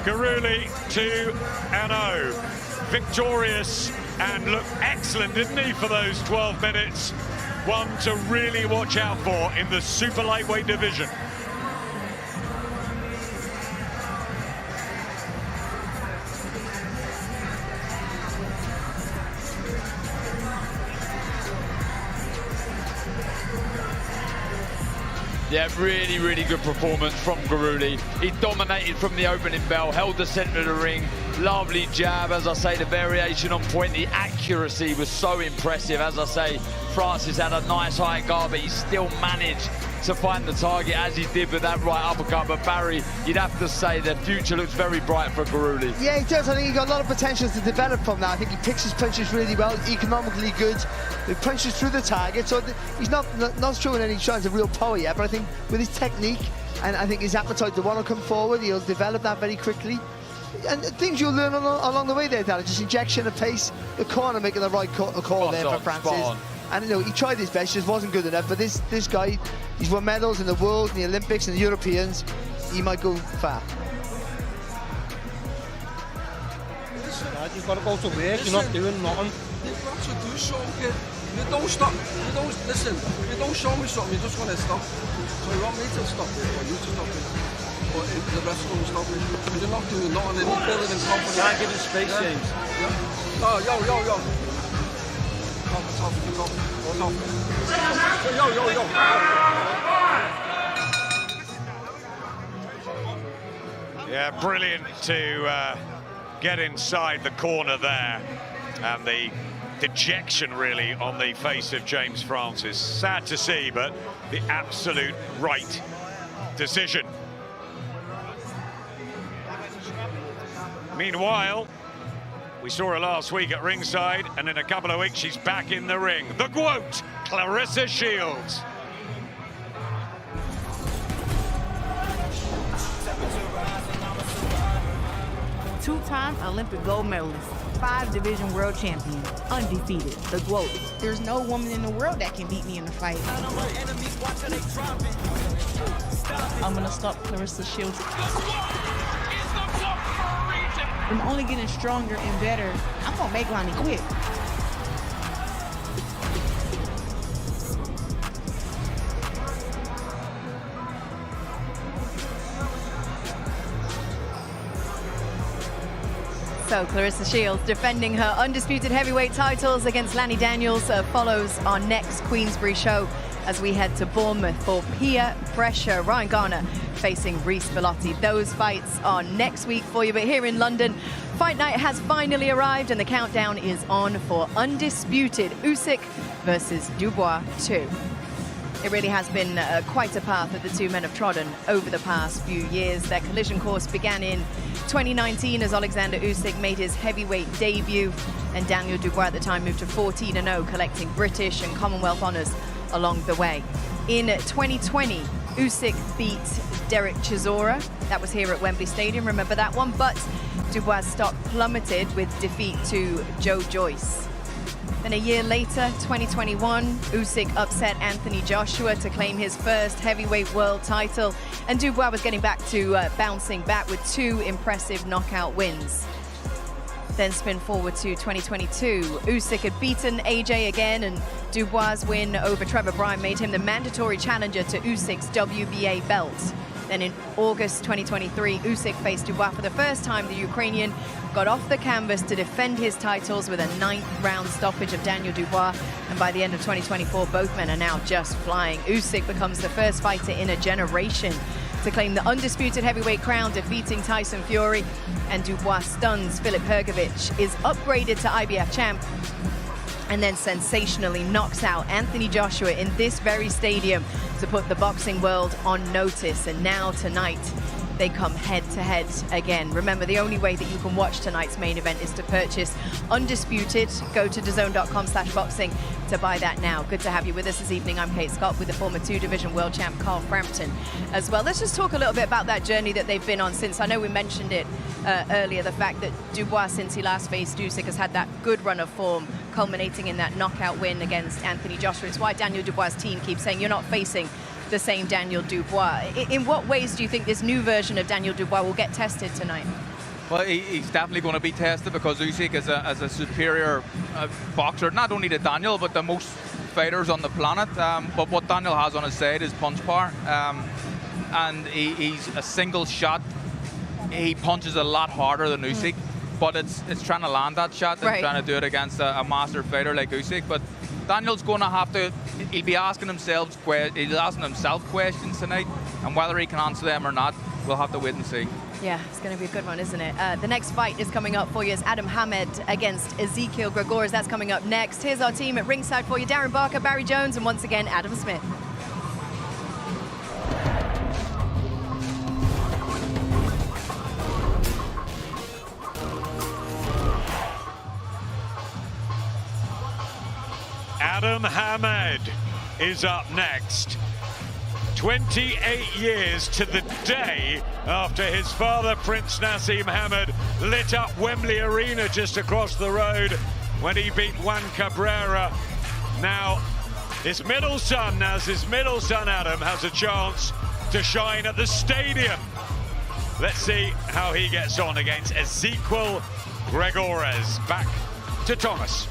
[SPEAKER 14] Guruli 2-0. Victorious and looked excellent, didn't he, for those 12 minutes? One to really watch out for in the super lightweight division.
[SPEAKER 3] Yeah, really, really good performance from Guruli. He dominated from the opening bell, held the centre of the ring. Lovely jab, as I say, the variation on point, the accuracy was so impressive. As I say, Francis had a nice high guard, but he still managed to find the target as he did with that right uppercut. But Barry, you'd have to say the future looks very bright for Guruli.
[SPEAKER 8] Yeah, he does. I think he's got a lot of potential to develop from that. I think he picks his punches really well, economically good. He punches through the target, so he's not showing any signs of real power yet, but I think with his technique and I think his appetite to want to come forward, he'll develop that very quickly. And things you'll learn along the way there, Darren, just injection of pace, the corner making the right call there for Francis. And you know, he tried his best, just wasn't good enough. But this guy, he's won medals in the world, in the Olympics, and the Europeans. He might go far.
[SPEAKER 17] Listen, you've got to go to work. You're not doing nothing. You've got to do something. You don't stop. You don't listen. You don't show me something. You just want to stop. So you want me to stop it, or you to stop it, or the rest of them stop it. But you're not doing nothing. And you're building in confidence. Can't give him space, James. Yeah. Oh, yo.
[SPEAKER 14] Yeah, brilliant to get inside the corner there, and the dejection really on the face of James Francis. Sad to see, but the absolute right decision. Meanwhile, we saw her last week at ringside, and in a couple of weeks she's back in the ring. The GOAT, Claressa Shields.
[SPEAKER 18] Two-time Olympic gold medalist, 5-division world champion, undefeated, the GOAT. There's no woman in the world that can beat me in a fight. I'm gonna stop Claressa Shields. I'm only getting stronger and better. I'm gonna make Lonnie quit.
[SPEAKER 2] So Claressa Shields defending her undisputed heavyweight titles against Lanny Daniels follows our next Queensbury show as we head to Bournemouth for peer pressure. Ryan Garner facing Reece Bellotti. Those fights are next week for you, but here in London, fight night has finally arrived and the countdown is on for undisputed Usyk versus Dubois 2. It really has been quite a path that the two men have trodden over the past few years. Their collision course began in 2019 as Oleksandr Usyk made his heavyweight debut, and Daniel Dubois at the time moved to 14-0, collecting British and Commonwealth honours along the way. In 2020, Usyk beat Derek Chisora. That was here at Wembley Stadium, remember that one? But Dubois' stock plummeted with defeat to Joe Joyce. Then a year later, 2021, Usyk upset Anthony Joshua to claim his first heavyweight world title, and Dubois was getting back to bouncing back with 2 impressive knockout wins. Then spin forward to 2022, Usyk had beaten AJ again, and Dubois' win over Trevor Bryan made him the mandatory challenger to Usyk's WBA belt. Then in August 2023, Usyk faced Dubois for the first time. The Ukrainian got off the canvas to defend his titles with a 9th round stoppage of Daniel Dubois. And by the end of 2024, both men are now just flying. Usyk becomes the first fighter in a generation to claim the undisputed heavyweight crown, defeating Tyson Fury. And Dubois stuns Filip Hrgović, is upgraded to IBF champ, and then sensationally knocks out Anthony Joshua in this very stadium to put the boxing world on notice. And now tonight, they come head-to-head again. Remember, the only way that you can watch tonight's main event is to purchase Undisputed. Go to DAZN.com/boxing to buy that now. Good to have you with us this evening. I'm Kate Scott with the former 2-division world champ Carl Frampton as well. Let's just talk a little bit about that journey that they've been on since. I know we mentioned it earlier, the fact that Dubois, since he last faced Usyk, has had that good run of form, culminating in that knockout win against Anthony Joshua. It's why Daniel Dubois' team keeps saying you're not facing the same Daniel Dubois. In what ways do you think this new version of Daniel Dubois will get tested tonight?
[SPEAKER 1] Well, he's definitely going to be tested because Usyk is a superior boxer, not only to Daniel, but to most fighters on the planet. But what Daniel has on his side is punch power. And he's a single shot. He punches a lot harder than Usyk, but it's trying to land that shot and trying to do it against a master fighter like Usyk. But Daniel's going to have to, he'll be asking himself questions tonight, and whether he can answer them or not, we'll have to wait and see.
[SPEAKER 2] Yeah, it's going to be a good one, isn't it? The next fight is coming up for you. It's Adam Hamed against Ezekiel Gregores. That's coming up next. Here's our team at ringside for you. Darren Barker, Barry Jones, and once again, Adam Smith.
[SPEAKER 14] Adam Hamed is up next. 28 years to the day after his father, Prince Nassim Hamed, lit up Wembley Arena just across the road when he beat Juan Cabrera. Now, his middle son Adam has a chance to shine at the stadium. Let's see how he gets on against Ezekiel Gregores. Back to Thomas.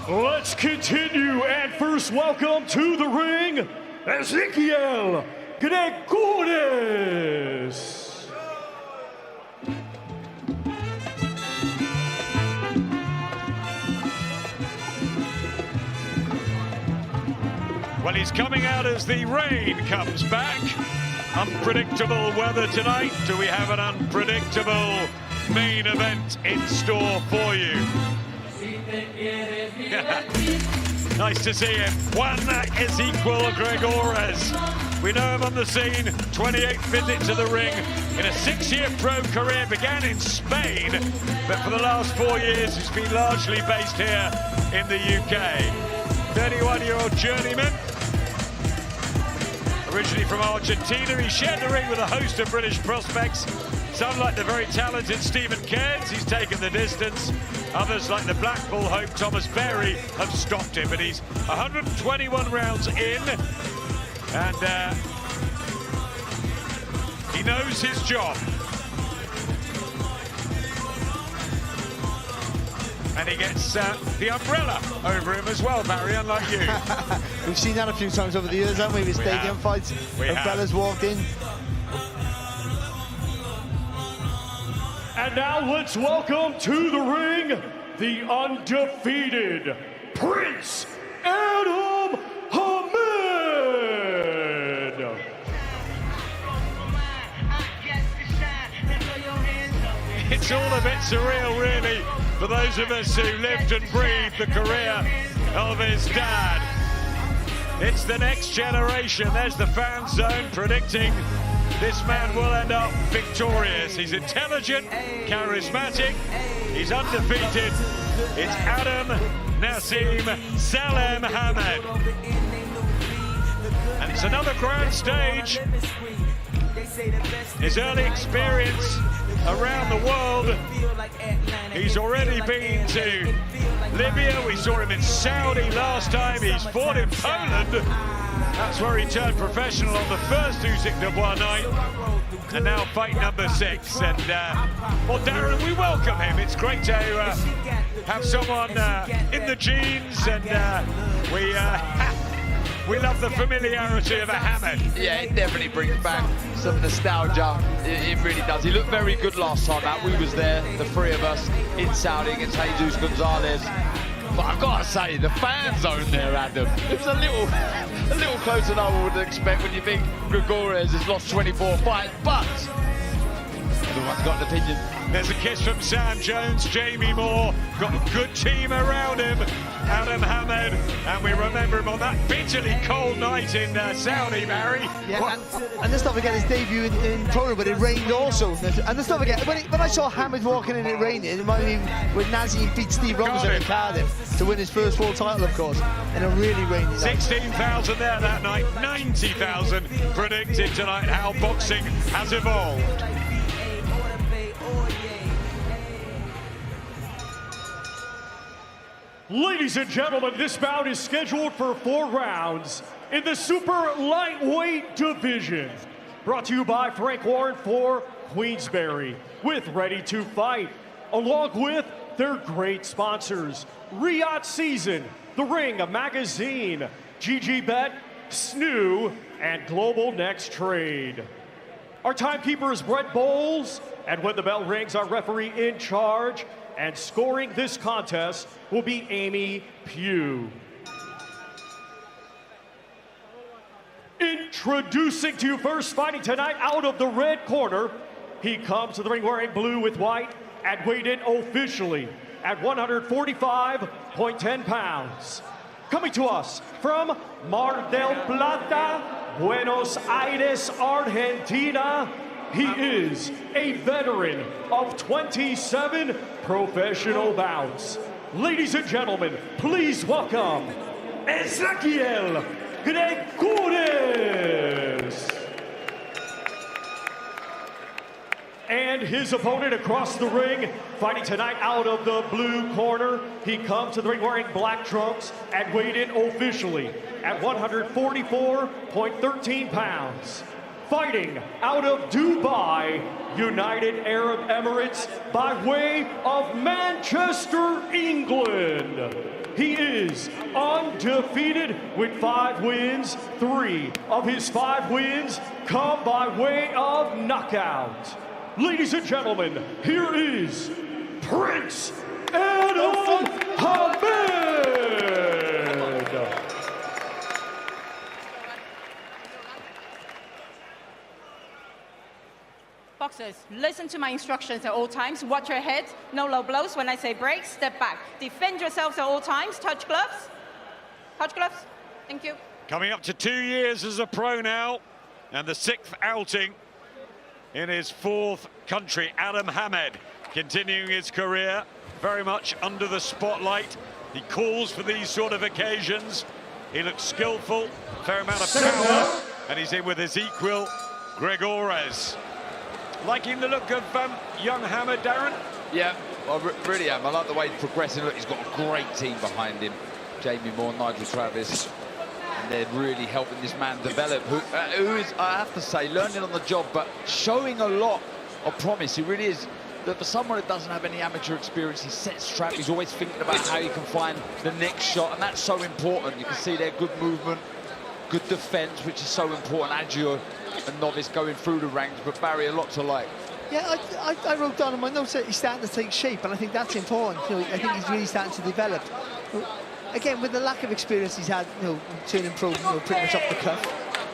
[SPEAKER 15] Let's continue, and first welcome to the ring, Ezekiel Gregores.
[SPEAKER 14] Well, he's coming out as the rain comes back. Unpredictable weather tonight. Do we have an unpredictable main event in store for you? Nice to see him. Juan Ezekiel Gregores. We know him on the scene. 28th visit to the ring in a 6-year pro career. Began in Spain, but for the last 4 years he's been largely based here in the UK. 31-year-old journeyman. Originally from Argentina, he shared the ring with a host of British prospects. Some like the very talented Stephen Cairns, he's taken the distance. Others like the Blackpool hope Thomas Berry have stopped him, but he's 121 rounds in, and he knows his job. And he gets the umbrella over him as well, Barry, unlike you.
[SPEAKER 8] We've seen that a few times over the years, haven't we, with stadium fights? Umbrellas walked in.
[SPEAKER 15] And now let's welcome to the ring, the undefeated Prince Adam Hamed.
[SPEAKER 14] It's all a bit surreal, really, for those of us who lived and breathed the career of his dad. It's the next generation. There's the fan zone predicting this man will end up victorious. He's intelligent, charismatic, he's undefeated. It's Adam Nassim Salem Hamed. And it's another grand stage. His early experience around the world. He's already been to Libya. We saw him in Saudi last time. He's fought in Poland. That's where he turned professional on the first Usyk Dubois night. And now fight number 6. And, well, Darren, we welcome him. It's great to have someone in the genes, and we love the familiarity of a Hamed.
[SPEAKER 3] Yeah, it definitely brings back some nostalgia. It really does. He looked very good last time out. We was there, the three of us, in Saudi against Jesus Gonzalez. But I've got to say, the fan zone there, Adam, it was a little closer than I would expect when you think Gregores has lost 24 fights, but everyone's got an opinion.
[SPEAKER 14] There's a kiss from Sam Jones, Jamie Moore, got a good team around him, Adam Hamed, and we remember him on that bitterly cold night in Saudi, Barry.
[SPEAKER 8] Yeah, and let's not forget his debut in Poland, but it rained also. And let's not forget, when I saw Hamed walking in, it rained. It might have been when Nazi beat Steve Robinson in Cardiff to win his first world title, of course, and a really rainy night.
[SPEAKER 14] 16,000 there that night, 90,000 predicted tonight. How boxing has evolved.
[SPEAKER 15] Ladies and gentlemen, this bout is scheduled for 4 rounds in the super lightweight division. Brought to you by Frank Warren for Queensberry with Ready to Fight, along with their great sponsors, Riyadh Season, The Ring, a magazine, GGBet, Snoo, and Global Next Trade. Our timekeeper is Brett Bowles, and when the bell rings, our referee in charge and scoring this contest will be Amy Pugh. Introducing to you first, fighting tonight out of the red corner. He comes to the ring wearing blue with white and weighed in officially at 145.10 pounds. Coming to us from Mar del Plata, Buenos Aires, Argentina, he is a veteran of 27 professional bouts. Ladies and gentlemen, please welcome Ezequiel Gregores. And his opponent across the ring, fighting tonight out of the blue corner. He comes to the ring wearing black trunks and weighed in officially at 144.13 pounds. Fighting out of Dubai, United Arab Emirates, by way of Manchester, England. He is undefeated with 5 wins. 3 of his 5 wins come by way of knockout. Ladies and gentlemen, here is Prince Adam Hamed.
[SPEAKER 16] Boxers, listen to my instructions at all times. Watch your head. No low blows. When I say break, step back. Defend yourselves at all times. Touch gloves. Touch gloves. Thank you.
[SPEAKER 14] Coming up to 2 years as a pro now, and the 6th outing in his 4th country. Adam Hamed continuing his career very much under the spotlight. He calls for these sort of occasions. He looks skillful, fair amount of power, and he's in with his equal, Gregores. Liking the look of young Hamed, Darren?
[SPEAKER 3] Yeah, I really am. I like the way he's progressing. Look, he's got a great team behind him. Jamie Moore, Nigel Travis. And they're really helping this man develop, who is, I have to say, learning on the job, but showing a lot of promise. He really is. That for someone that doesn't have any amateur experience, he sets trap. He's always thinking about how he can find the next shot, and that's so important. You can see there good movement, good defense, which is so important as you're a novice going through the ranks, but Barry, a lot to like.
[SPEAKER 8] Yeah, I wrote down in my notes that he's starting to take shape, and I think that's important. You know, I think he's really starting to develop. Again, with the lack of experience he's had, you know, turning pro, you know, pretty much off the cuff.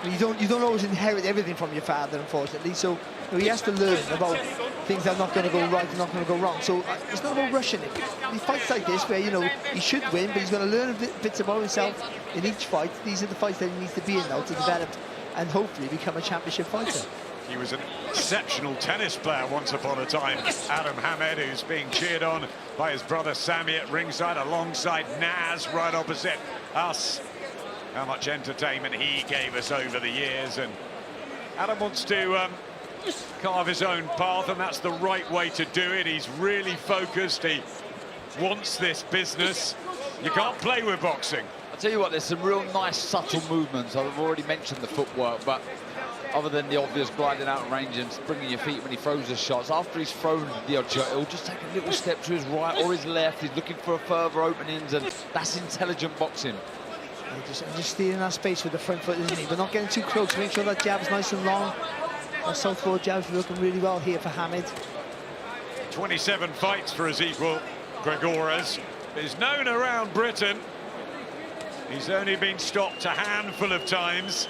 [SPEAKER 8] You don't always inherit everything from your father, unfortunately. So you know, he has to learn about things that are not going to go right and not going to go wrong. So it's not about rushing it. He fights like this, where you know he should win, but he's going to learn bits about himself in each fight. These are the fights that he needs to be in now to develop and hopefully become a championship fighter.
[SPEAKER 14] He was an exceptional tennis player once upon a time, Adam Hamed, who's being cheered on by his brother Sammy at ringside, alongside Naz right opposite us. How much entertainment he gave us over the years, and Adam wants to carve his own path, and that's the right way to do it. He's really focused. He wants this business. You can't play with boxing.
[SPEAKER 3] I'll tell you what, there's some real nice subtle movements. I've already mentioned the footwork, but other than the obvious gliding out of range and springing your feet when he throws the shots, after he's thrown the odd shot, he'll just take a little step to his right or his left. He's looking for further openings, and that's intelligent boxing.
[SPEAKER 8] Just stealing that space with the front foot, isn't he? But not getting too close. Make sure that jab's nice and long. That southpaw jab's looking really well here for Hamed.
[SPEAKER 14] 27 fights for his equal, Gregores. He's known around Britain. He's only been stopped a handful of times.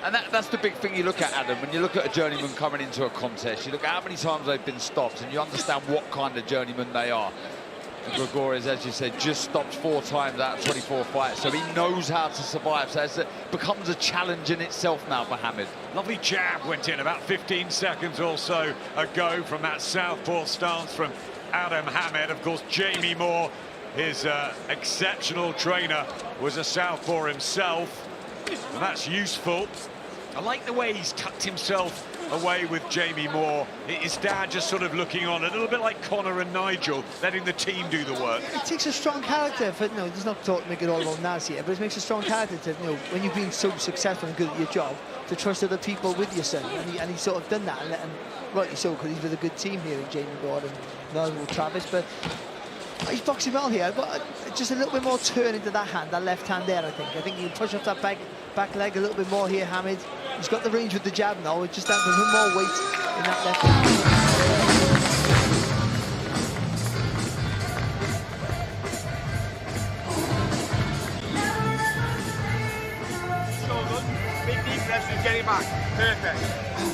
[SPEAKER 3] And that's the big thing you look at, Adam. When you look at a journeyman coming into a contest, you look at how many times they've been stopped, and you understand what kind of journeyman they are. And Gregores, as you said, just stopped 4 times out of 24 fights, so he knows how to survive. So it becomes a challenge in itself now for Hamed.
[SPEAKER 14] Lovely jab went in about 15 seconds or so ago from that southpaw stance from Adam Hamed. Of course, Jamie Moore, his exceptional trainer, was a southpaw himself, and that's useful. I like the way he's tucked himself away with Jamie Moore. His dad just sort of looking on, a little bit like Connor and Nigel, letting the team do the work.
[SPEAKER 8] It takes a strong character for, you know, it's not to make it all about Naz here, but it makes a strong character to, you know, when you've been so successful and good at your job, to trust other people with your son. And he's sort of done that, and rightly so, because he's with a good team here in Jamie Moore and Nigel with Travis. But he's boxing well here, but just a little bit more turn into that hand, that left hand there, I think. I think you can push off that back leg a little bit more here, Hamid. He's got the range with the jab now, it's just down to him more weight in that left hand.
[SPEAKER 19] Big deep breaths and get it back. Perfect.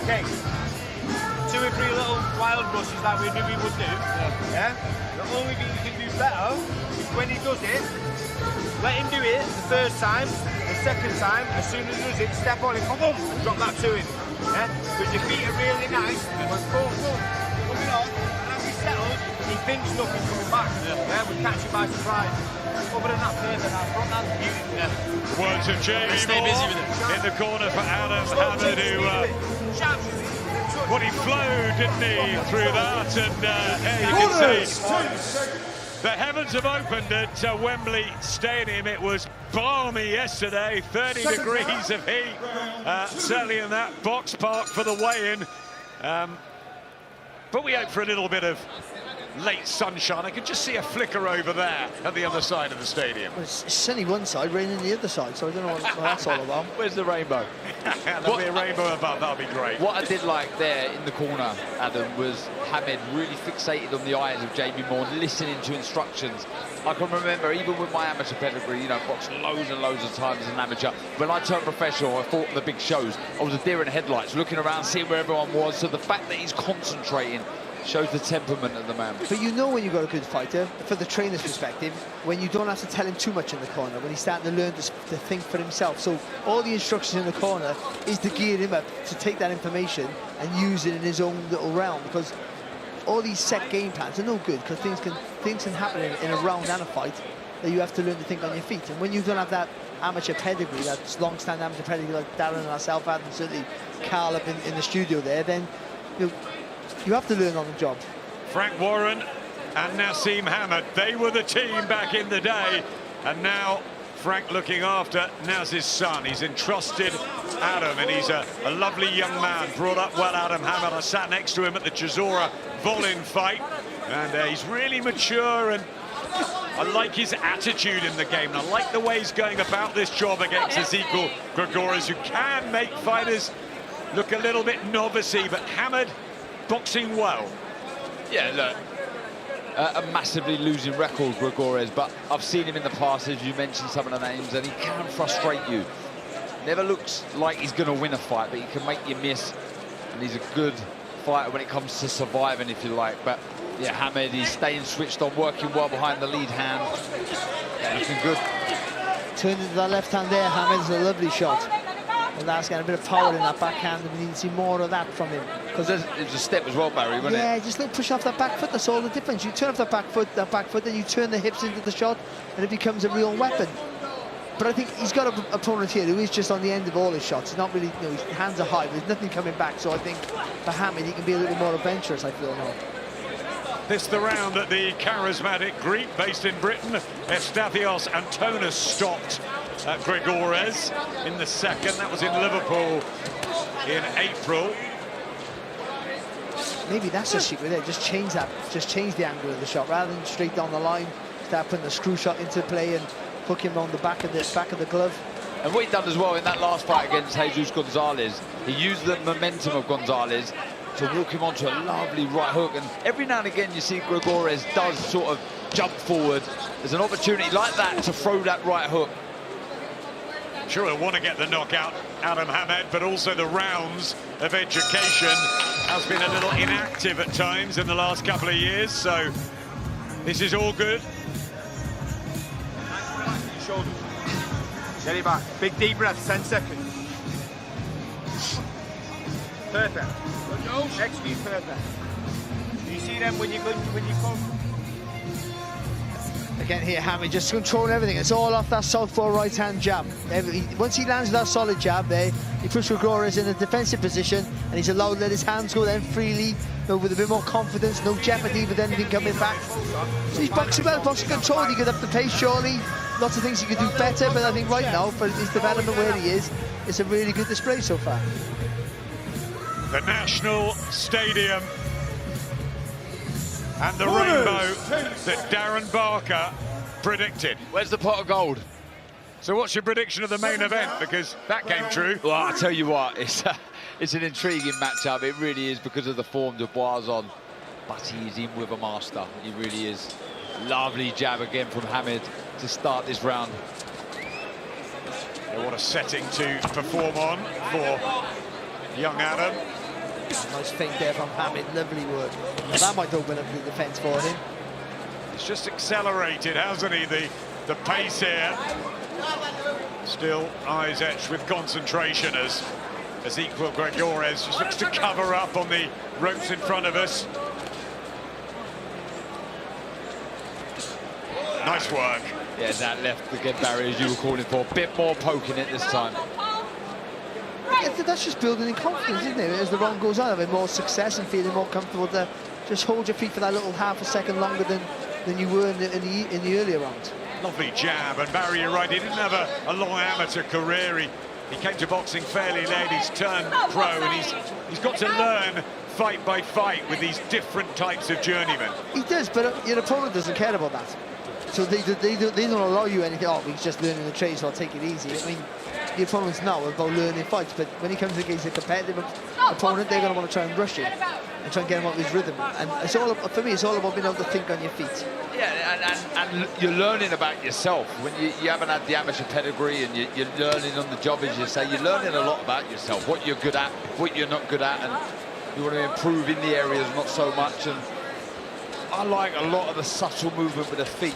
[SPEAKER 19] Okay. 2 or 3 little wild rushes that we knew we would do. Yeah? The only thing you can do better is when he does it, let him do it the first time, the second time, as soon as he does it, step on it, boom, and drop that to him. Yeah? Because your feet are really nice. When boom, boom, coming on, and as he settles, he thinks nothing's coming back. Yeah? We catch him by surprise. Other than that, perfect. That front hand's beautiful. Yeah.
[SPEAKER 14] Words of Jamie Moore in the corner for Adam Hamid, who he flowed, didn't he, through that, and you can see the heavens have opened at Wembley Stadium. It was balmy yesterday, 30 degrees of heat, certainly in that box park for the weigh-in, but we hope for a little bit of late sunshine. I could just see a flicker over there at the other side of the stadium.
[SPEAKER 8] Well, it's sunny one side, raining the other side, so I don't know what that's all about.
[SPEAKER 3] Where's the rainbow?
[SPEAKER 14] There'll be a rainbow above, that'll be great.
[SPEAKER 3] What I did like there in the corner, Adam, was Hamid really fixated on the eyes of Jamie Moore, listening to instructions. I can remember, even with my amateur pedigree, you know, boxed loads and loads of times as an amateur. When I turned professional, I fought in the big shows. I was a deer in the headlights, looking around, seeing where everyone was. So the fact that he's concentrating shows the temperament of the man.
[SPEAKER 8] But you know when you've got a good fighter, from the trainer's perspective, when you don't have to tell him too much in the corner, when he's starting to learn to think for himself. So all the instructions in the corner is to gear him up to take that information and use it in his own little realm, because all these set game plans are no good, because things can happen in a round and a fight that you have to learn to think on your feet. And when you don't have that amateur pedigree, that long-standing amateur pedigree like Darren and ourselves had, and certainly Carl up in the studio there, then you have to learn on the job.
[SPEAKER 14] Frank Warren and Naseem Hamid, they were the team back in the day, and now Frank looking after Naz's son. He's entrusted Adam, and he's a lovely young man, brought up well, Adam Hamid. I sat next to him at the Chisora Volin fight, and he's really mature, and I like his attitude in the game, and I like the way he's going about this job against Ezekiel Gregores, who can make fighters look a little bit novice-y, but Hamid boxing well.
[SPEAKER 3] Yeah, look, a massively losing record, Gregores, but I've seen him in the past, as you mentioned some of the names, and he can frustrate you. Never looks like he's going to win a fight, but he can make you miss, and he's a good fighter when it comes to surviving, if you like. But yeah, Hamid, he's staying switched on, working well behind the lead hand. Yeah, looking good.
[SPEAKER 8] Turning to that left hand there, Hamid's a lovely shot. And that's got a bit of power in that backhand, and we need to see more of that from him.
[SPEAKER 3] Because there's a step as well, Barry, wasn't it?
[SPEAKER 8] Yeah, just let push off that back foot, that's all the difference. You turn off that back foot, then you turn the hips into the shot, and it becomes a real weapon. But I think he's got an opponent here who is just on the end of all his shots. He's not really, you know, his hands are high, there's nothing coming back, so I think for Hamid, he can be a little more adventurous, I feel now.
[SPEAKER 14] This the round that the charismatic Greek based in Britain, Estatheos Antonis, stopped Gregores in the second. That was in Liverpool in April.
[SPEAKER 8] Maybe that's the secret there, just change the angle of the shot, rather than straight down the line, start putting the screw shot into play and hook him on the back of the glove.
[SPEAKER 3] And what he done as well in that last fight against Jesus Gonzalez, he used the momentum of Gonzalez to walk him onto a lovely right hook, and every now and again you see Gregores does sort of jump forward. There's an opportunity like that to throw that right hook.
[SPEAKER 14] I'm sure he'll want to get the knockout, Adam Hamid, but also the rounds of education has been a little inactive at times in the last couple of years, so this is all good.
[SPEAKER 19] Shoulders. Steady back. Big deep breath, 10 seconds. Perfect. Next feet, perfect. Do you see them when you come?
[SPEAKER 8] Again here, Hamid just controlling everything. It's all off that southpaw right-hand jab. Once he lands that solid jab there, he puts Gregores in a defensive position, and he's allowed to let his hands go then freely, with a bit more confidence, no jeopardy with anything coming back. So he's boxing well, boxing control. He could up the pace, surely. Lots of things he could do better, but I think right now, for his development where he is, it's a really good display so far.
[SPEAKER 14] The National Stadium and the rainbow that Darren Barker predicted.
[SPEAKER 3] Where's the pot of gold?
[SPEAKER 14] So what's your prediction of the main event? Because that came true.
[SPEAKER 3] Well, I tell you what, it's an intriguing matchup. It really is, because of the form Dubois is on. But he's in with a master. He really is. Lovely jab again from Hamid to start this round.
[SPEAKER 14] What a setting to perform on for young Adam.
[SPEAKER 8] Nice feint there from Hamid, lovely work. That might open up the defence for him.
[SPEAKER 14] He's just accelerated, hasn't he, the pace here. Still eyes etched with concentration as Ezequiel Gregores just looks to cover up on the ropes in front of us. Nice work.
[SPEAKER 3] Yeah, that left again, Barry, as you were calling for. A bit more poking it this time.
[SPEAKER 8] Yeah, that's just building in confidence, isn't it? As the round goes on, having more success and feeling more comfortable to just hold your feet for that little half a second longer than you were in the earlier round.
[SPEAKER 14] Lovely jab, and Barry, you're right, he didn't have a long amateur career. He came to boxing fairly late, he's turned pro, and he's got to learn fight by fight with these different types of journeymen.
[SPEAKER 8] He does, but your opponent doesn't care about that. So they don't allow you anything. Oh, he's just learning the trade, so I'll take it easy. I mean, the opponents know about learning fights, but when he comes against a competitive opponent, they're going to want to try and rush him and try and get him out of his rhythm. And it's all, for me, it's all about being able to think on your feet.
[SPEAKER 3] Yeah, and you're learning about yourself. When you haven't had the amateur pedigree and you're learning on the job, as you say, you're learning a lot about yourself, what you're good at, what you're not good at, and you want to improve in the areas not so much. And I like a lot of the subtle movement with the feet.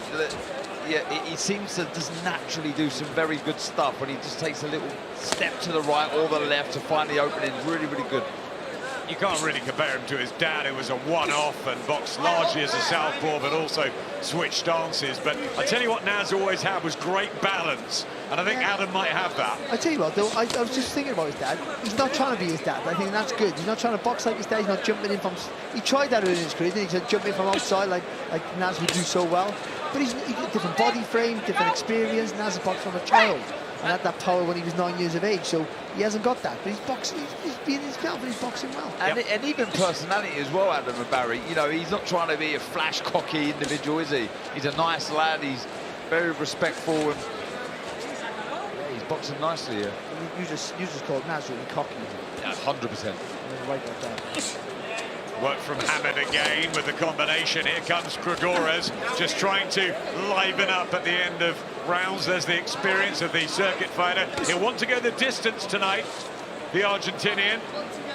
[SPEAKER 3] Yeah, he seems to just naturally do some very good stuff when he just takes a little step to the right or the left to find the opening. Really, really good.
[SPEAKER 14] You can't really compare him to his dad, who was a one-off and boxed largely as a southpaw, but also switched stances. But I tell you what Naz always had was great balance, and I think Adam might have that.
[SPEAKER 8] I tell you what, though, I was just thinking about his dad. He's not trying to be his dad. I think that's good. He's not trying to box like his dad. He's not jumping in from... He tried that early in his career, didn't he? He jumping from outside like Naz would do so well. But he's got a different body frame, different experience. Naz boxed from a child and had that power when he was 9 years of age, so he hasn't got that. But he's boxing, he's being himself, and he's boxing well.
[SPEAKER 3] And even personality as well, Adam and Barry. You know, he's not trying to be a flash, cocky individual, is he? He's a nice lad. He's very respectful, and yeah, he's boxing nicely here.
[SPEAKER 8] You just called Naz really cocky.
[SPEAKER 3] Yeah, 100%.
[SPEAKER 8] Right about that.
[SPEAKER 14] Work from Hamid again with the combination. Here comes Gregores, just trying to liven up at the end of rounds. There's the experience of the circuit fighter. He'll want to go the distance tonight, the Argentinian,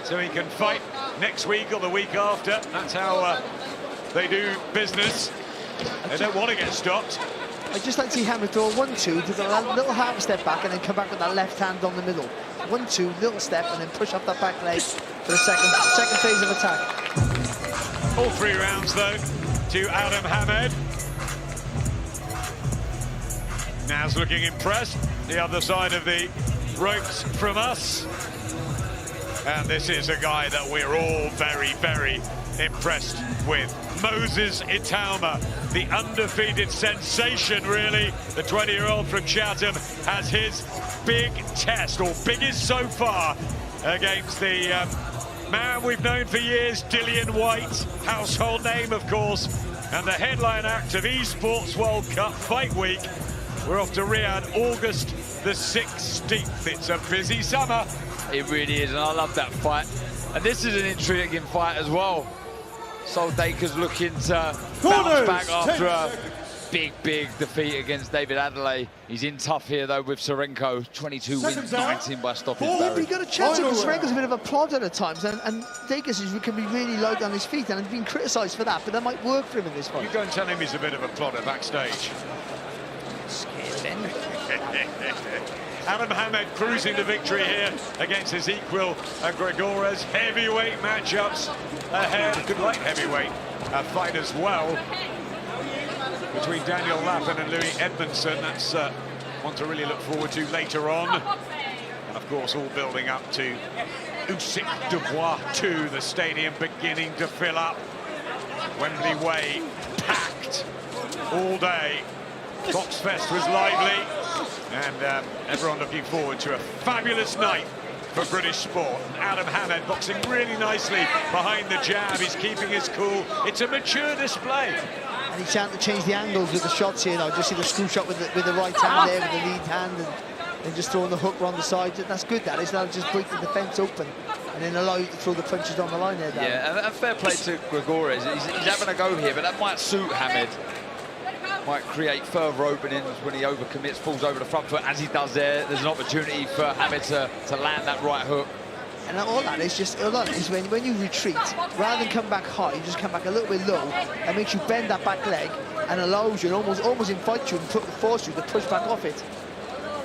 [SPEAKER 14] so he can fight next week or the week after. That's how they do business. They don't want to get stopped.
[SPEAKER 8] I'd just like to see Hamid throw a 1-2, do a little half step back and then come back with that left hand on the middle. 1-2, little step, and then push up that back leg for the second phase of attack.
[SPEAKER 14] All 3 rounds, though, to Adam Hamid. Naz looking impressed. The other side of the ropes from us. And this is a guy that we're all very, very impressed with. Moses Itauma, the undefeated sensation, really. The 20-year-old from Chatham has his big test, or biggest so far, against the man we've known for years, Dillian White, household name, of course, and the headline act of Esports World Cup Fight Week. We're off to Riyadh, August the 16th. It's a busy summer.
[SPEAKER 3] It really is, and I love that fight. And this is an intriguing fight as well. Sol Dacre's looking to bounce back after a big defeat against David Adelaide. He's in tough here, though, with Serenko. 22 wins, 19 by stoppage, Barry.
[SPEAKER 8] He got a chance because Serenko's a bit of a plodder at times, and Dacre can be really light on his feet, and he's been criticised for that, but that might work for him in this fight.
[SPEAKER 14] You go and tell him he's a bit of a plodder backstage. Adam Hamid cruising to victory here against Ezequiel Gregores. Heavyweight matchups ahead. Good light heavyweight fight as well. between Daniel Lappin and Louis Edmondson. That's one to really look forward to later on. And of course, all building up to Usyk Dubois 2, the stadium beginning to fill up. Wembley Way packed all day. Boxfest was lively, and everyone looking forward to a fabulous night for British sport. Adam Hammett boxing really nicely behind the jab. He's keeping his cool. It's a mature display.
[SPEAKER 8] And he's trying to change the angles with the shots here now. Just see the screw shot with the right hand there, with the lead hand, and just throwing the hook around the side. That's good, that is. Now just break the defence open and then allow you to throw the punches down the line there, Dan.
[SPEAKER 3] Yeah, and fair play to Gregores. He's having a go here, but that might suit Hammett. Might create further openings when he overcommits, falls over the front foot, as he does there. There's an opportunity for Hammett to land that right hook.
[SPEAKER 8] And all that is just, when you retreat, rather than come back high, you just come back a little bit low. That makes you bend that back leg and allows you, and almost invite you and force you to push back off it.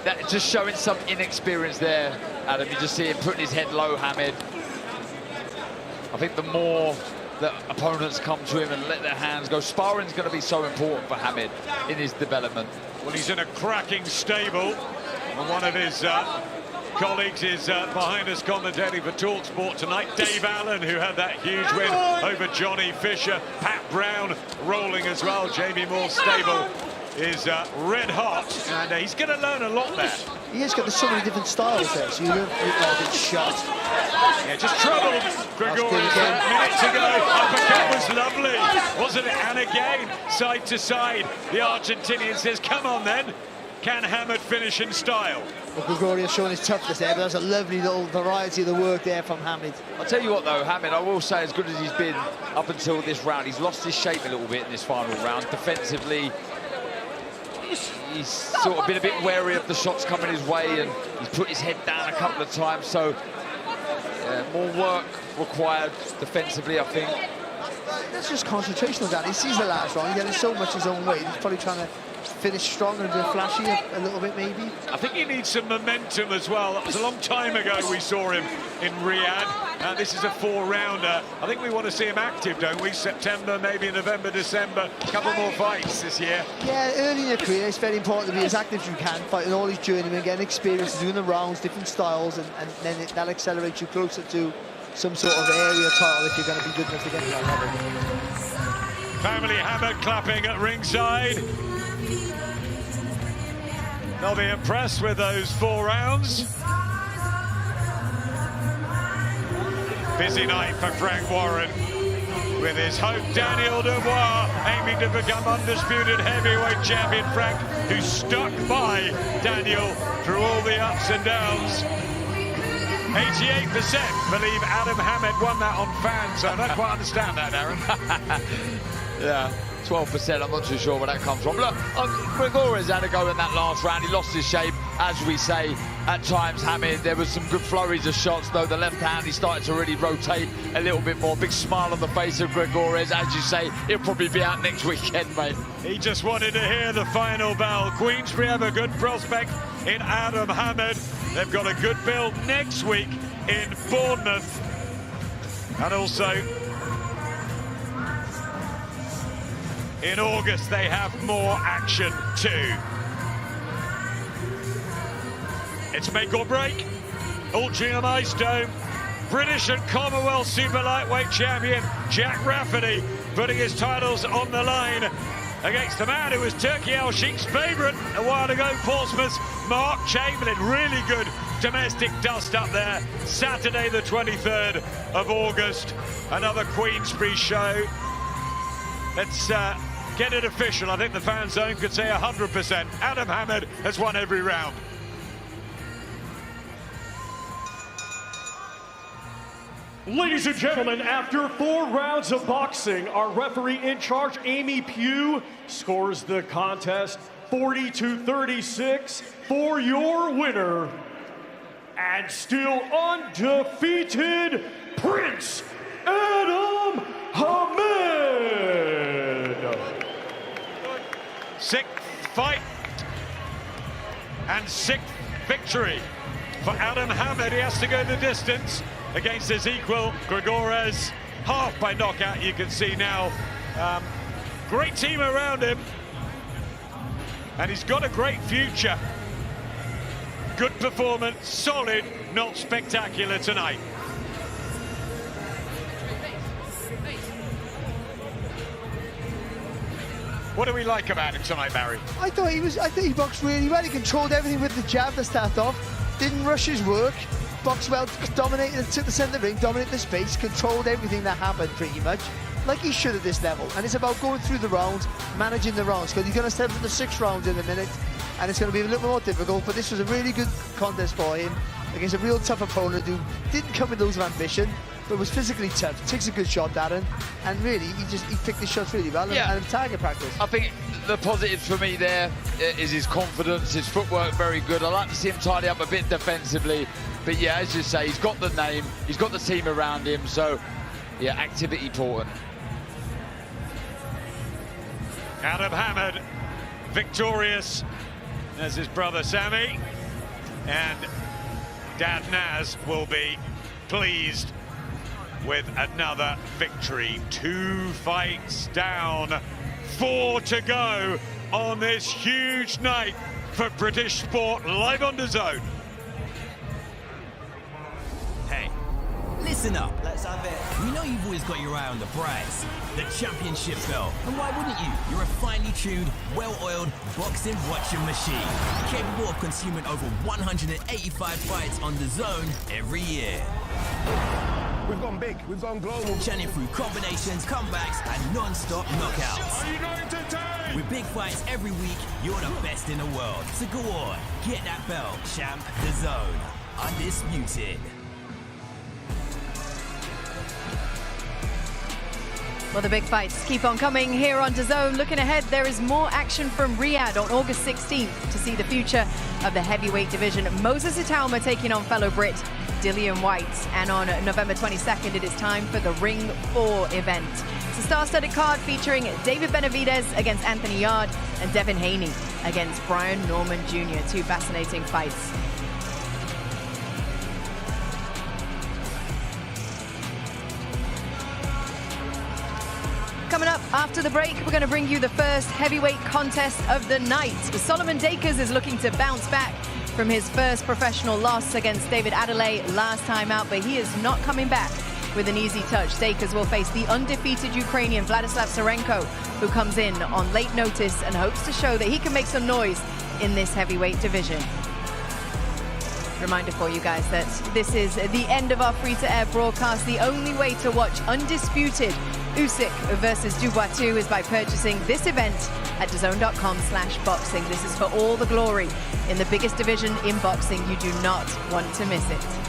[SPEAKER 3] That just showing some inexperience there, Adam. You just see him putting his head low, Hammett. I think the more that opponents come to him and let their hands go, sparring's going to be so important for Hammett in his development.
[SPEAKER 14] Well, he's in a cracking stable, and one of his colleagues is behind us commentating for TalkSport tonight. Dave Allen, who had that huge win over Johnny Fisher. Pat Brown rolling as well. Jamie Moore's stable is red hot, and he's going to learn a lot there.
[SPEAKER 8] He has got so many different styles there, so you don't get shot.
[SPEAKER 14] Yeah, just troubled Gregorius minutes ago. Uppercut was lovely, wasn't it? And again, side to side, the Argentinian says, come on then. Can Hammett finish in style?
[SPEAKER 8] Well, Gregorius showing his toughness there, but that's a lovely little variety of the work there from Hammett.
[SPEAKER 3] I'll tell you what though, Hammett, I will say, as good as he's been up until this round, he's lost his shape a little bit in this final round. Defensively, he's sort of been a bit wary of the shots coming his way, and he's put his head down a couple of times, so more work required defensively, I think.
[SPEAKER 8] That's just concentration on that. He sees the last round, he's getting so much his own way. He's probably trying to finish strong and a bit flashy a little bit, maybe.
[SPEAKER 14] I think he needs some momentum as well. That was a long time ago we saw him in Riyadh. This is a 4-rounder. I think we want to see him active, don't we? September, maybe November, December. A couple more fights this year.
[SPEAKER 8] Yeah, early in your career, it's very important to be as active as you can, fighting all these journeymen, getting experience, doing the rounds, different styles, and then that accelerates you closer to some sort of area title if you're going to be good enough to get to that level.
[SPEAKER 14] Family Hammett clapping at ringside. They'll be impressed with those 4 rounds. Busy night for Frank Warren, with his hope Daniel Dubois aiming to become undisputed heavyweight champion. Frank, who stuck by Daniel through all the ups and downs. 88% believe Adam Hammett won that on fans, so I don't quite understand that, Aaron.
[SPEAKER 3] Yeah. 12%, I'm not too sure where that comes from. Look, Gregorius had a go in that last round. He lost his shape, as we say, at times, Hammett. There was some good flurries of shots, though. The left hand, he started to really rotate a little bit more. Big smile on the face of Gregorius. As you say, he'll probably be out next weekend, mate.
[SPEAKER 14] He just wanted to hear the final bell. Queensbury have a good prospect in Adam Hammett. They've got a good build next week in Bournemouth. And also, in August, they have more action too. It's make or break. Altrincham Ice Dome. British and Commonwealth Super Lightweight Champion Jack Rafferty putting his titles on the line against the man who was Turki Al-Sheikh's favourite a while ago, Portsmouth's Mark Chamberlain. Really good domestic dust up there. Saturday the 23rd of August. Another Queensbury show. Let's get it official. I think the fan zone could say 100%. Adam Hammett has won every round.
[SPEAKER 15] Ladies and gentlemen, after 4 rounds of boxing, our referee in charge, Amy Pugh, scores the contest 40-36 for your winner. And still undefeated, Prince Adam Hammett.
[SPEAKER 14] 6th fight and 6th victory for Adam Hammett. He has to go the distance against his equal, Gregorius, half by knockout, you can see now. Great team around him. and he's got a great future. Good performance, solid, not spectacular tonight. What do we like about him tonight, Barry?
[SPEAKER 8] I thought he boxed really well. He controlled everything with the jab to start off. Didn't rush his work. Boxed well, dominated, took the centre of the ring, dominated the space, controlled everything that happened pretty much, like he should at this level. And it's about going through the rounds, managing the rounds, because he's going to step into the 6 rounds in a minute, and it's going to be a little more difficult. But this was a really good contest for him against a real tough opponent who didn't come with loads of ambition, but was physically tough. Takes a good shot, Darren, and really he picked his shots really well.
[SPEAKER 3] Yeah.
[SPEAKER 8] And target practice.
[SPEAKER 3] I think the positives for me there is his confidence, his footwork very good. I like to see him tidy up a bit defensively, but yeah, as you say, he's got the name, he's got the team around him, so yeah, activity important.
[SPEAKER 14] Adam Hamad, victorious as his brother Sammy, and Dad Naz will be pleased with another victory. 2 fights down, 4 to go on this huge night for British sport live on DAZN.
[SPEAKER 20] Hey, listen up. Let's have it. We know you've always got your eye on the prize, the championship belt. And why wouldn't you? You're a finely tuned, well-oiled boxing watching machine, capable of consuming over 185 fights on DAZN every year.
[SPEAKER 7] We've gone big, we've gone global.
[SPEAKER 20] Churning through combinations, comebacks, and non-stop knockouts. With big fights every week, you're the best in the world. So go on, get that belt, champ. DAZN, undisputed.
[SPEAKER 2] Well, the big fights keep on coming here on DAZN. Looking ahead, there is more action from Riyadh on August 16th to see the future of the heavyweight division. Moses Itauma taking on fellow Brit Dillian White. And on November 22nd, it is time for the Ring 4 event. It's a star-studded card featuring David Benavidez against Anthony Yard and Devin Haney against Brian Norman Jr. 2 fascinating fights. Coming up after the break, we're going to bring you the first heavyweight contest of the night. Solomon Dakers is looking to bounce back from his first professional loss against David Adelaide last time out, but he is not coming back with an easy touch. Dakers will face the undefeated Ukrainian Vladislav Serenko, who comes in on late notice and hopes to show that he can make some noise in this heavyweight division. Reminder for you guys that this is the end of our free-to-air broadcast. The only way to watch undisputed Usyk versus Dubois 2 is by purchasing this event at DAZN.com/boxing. This is for all the glory in the biggest division in boxing. You do not want to miss it.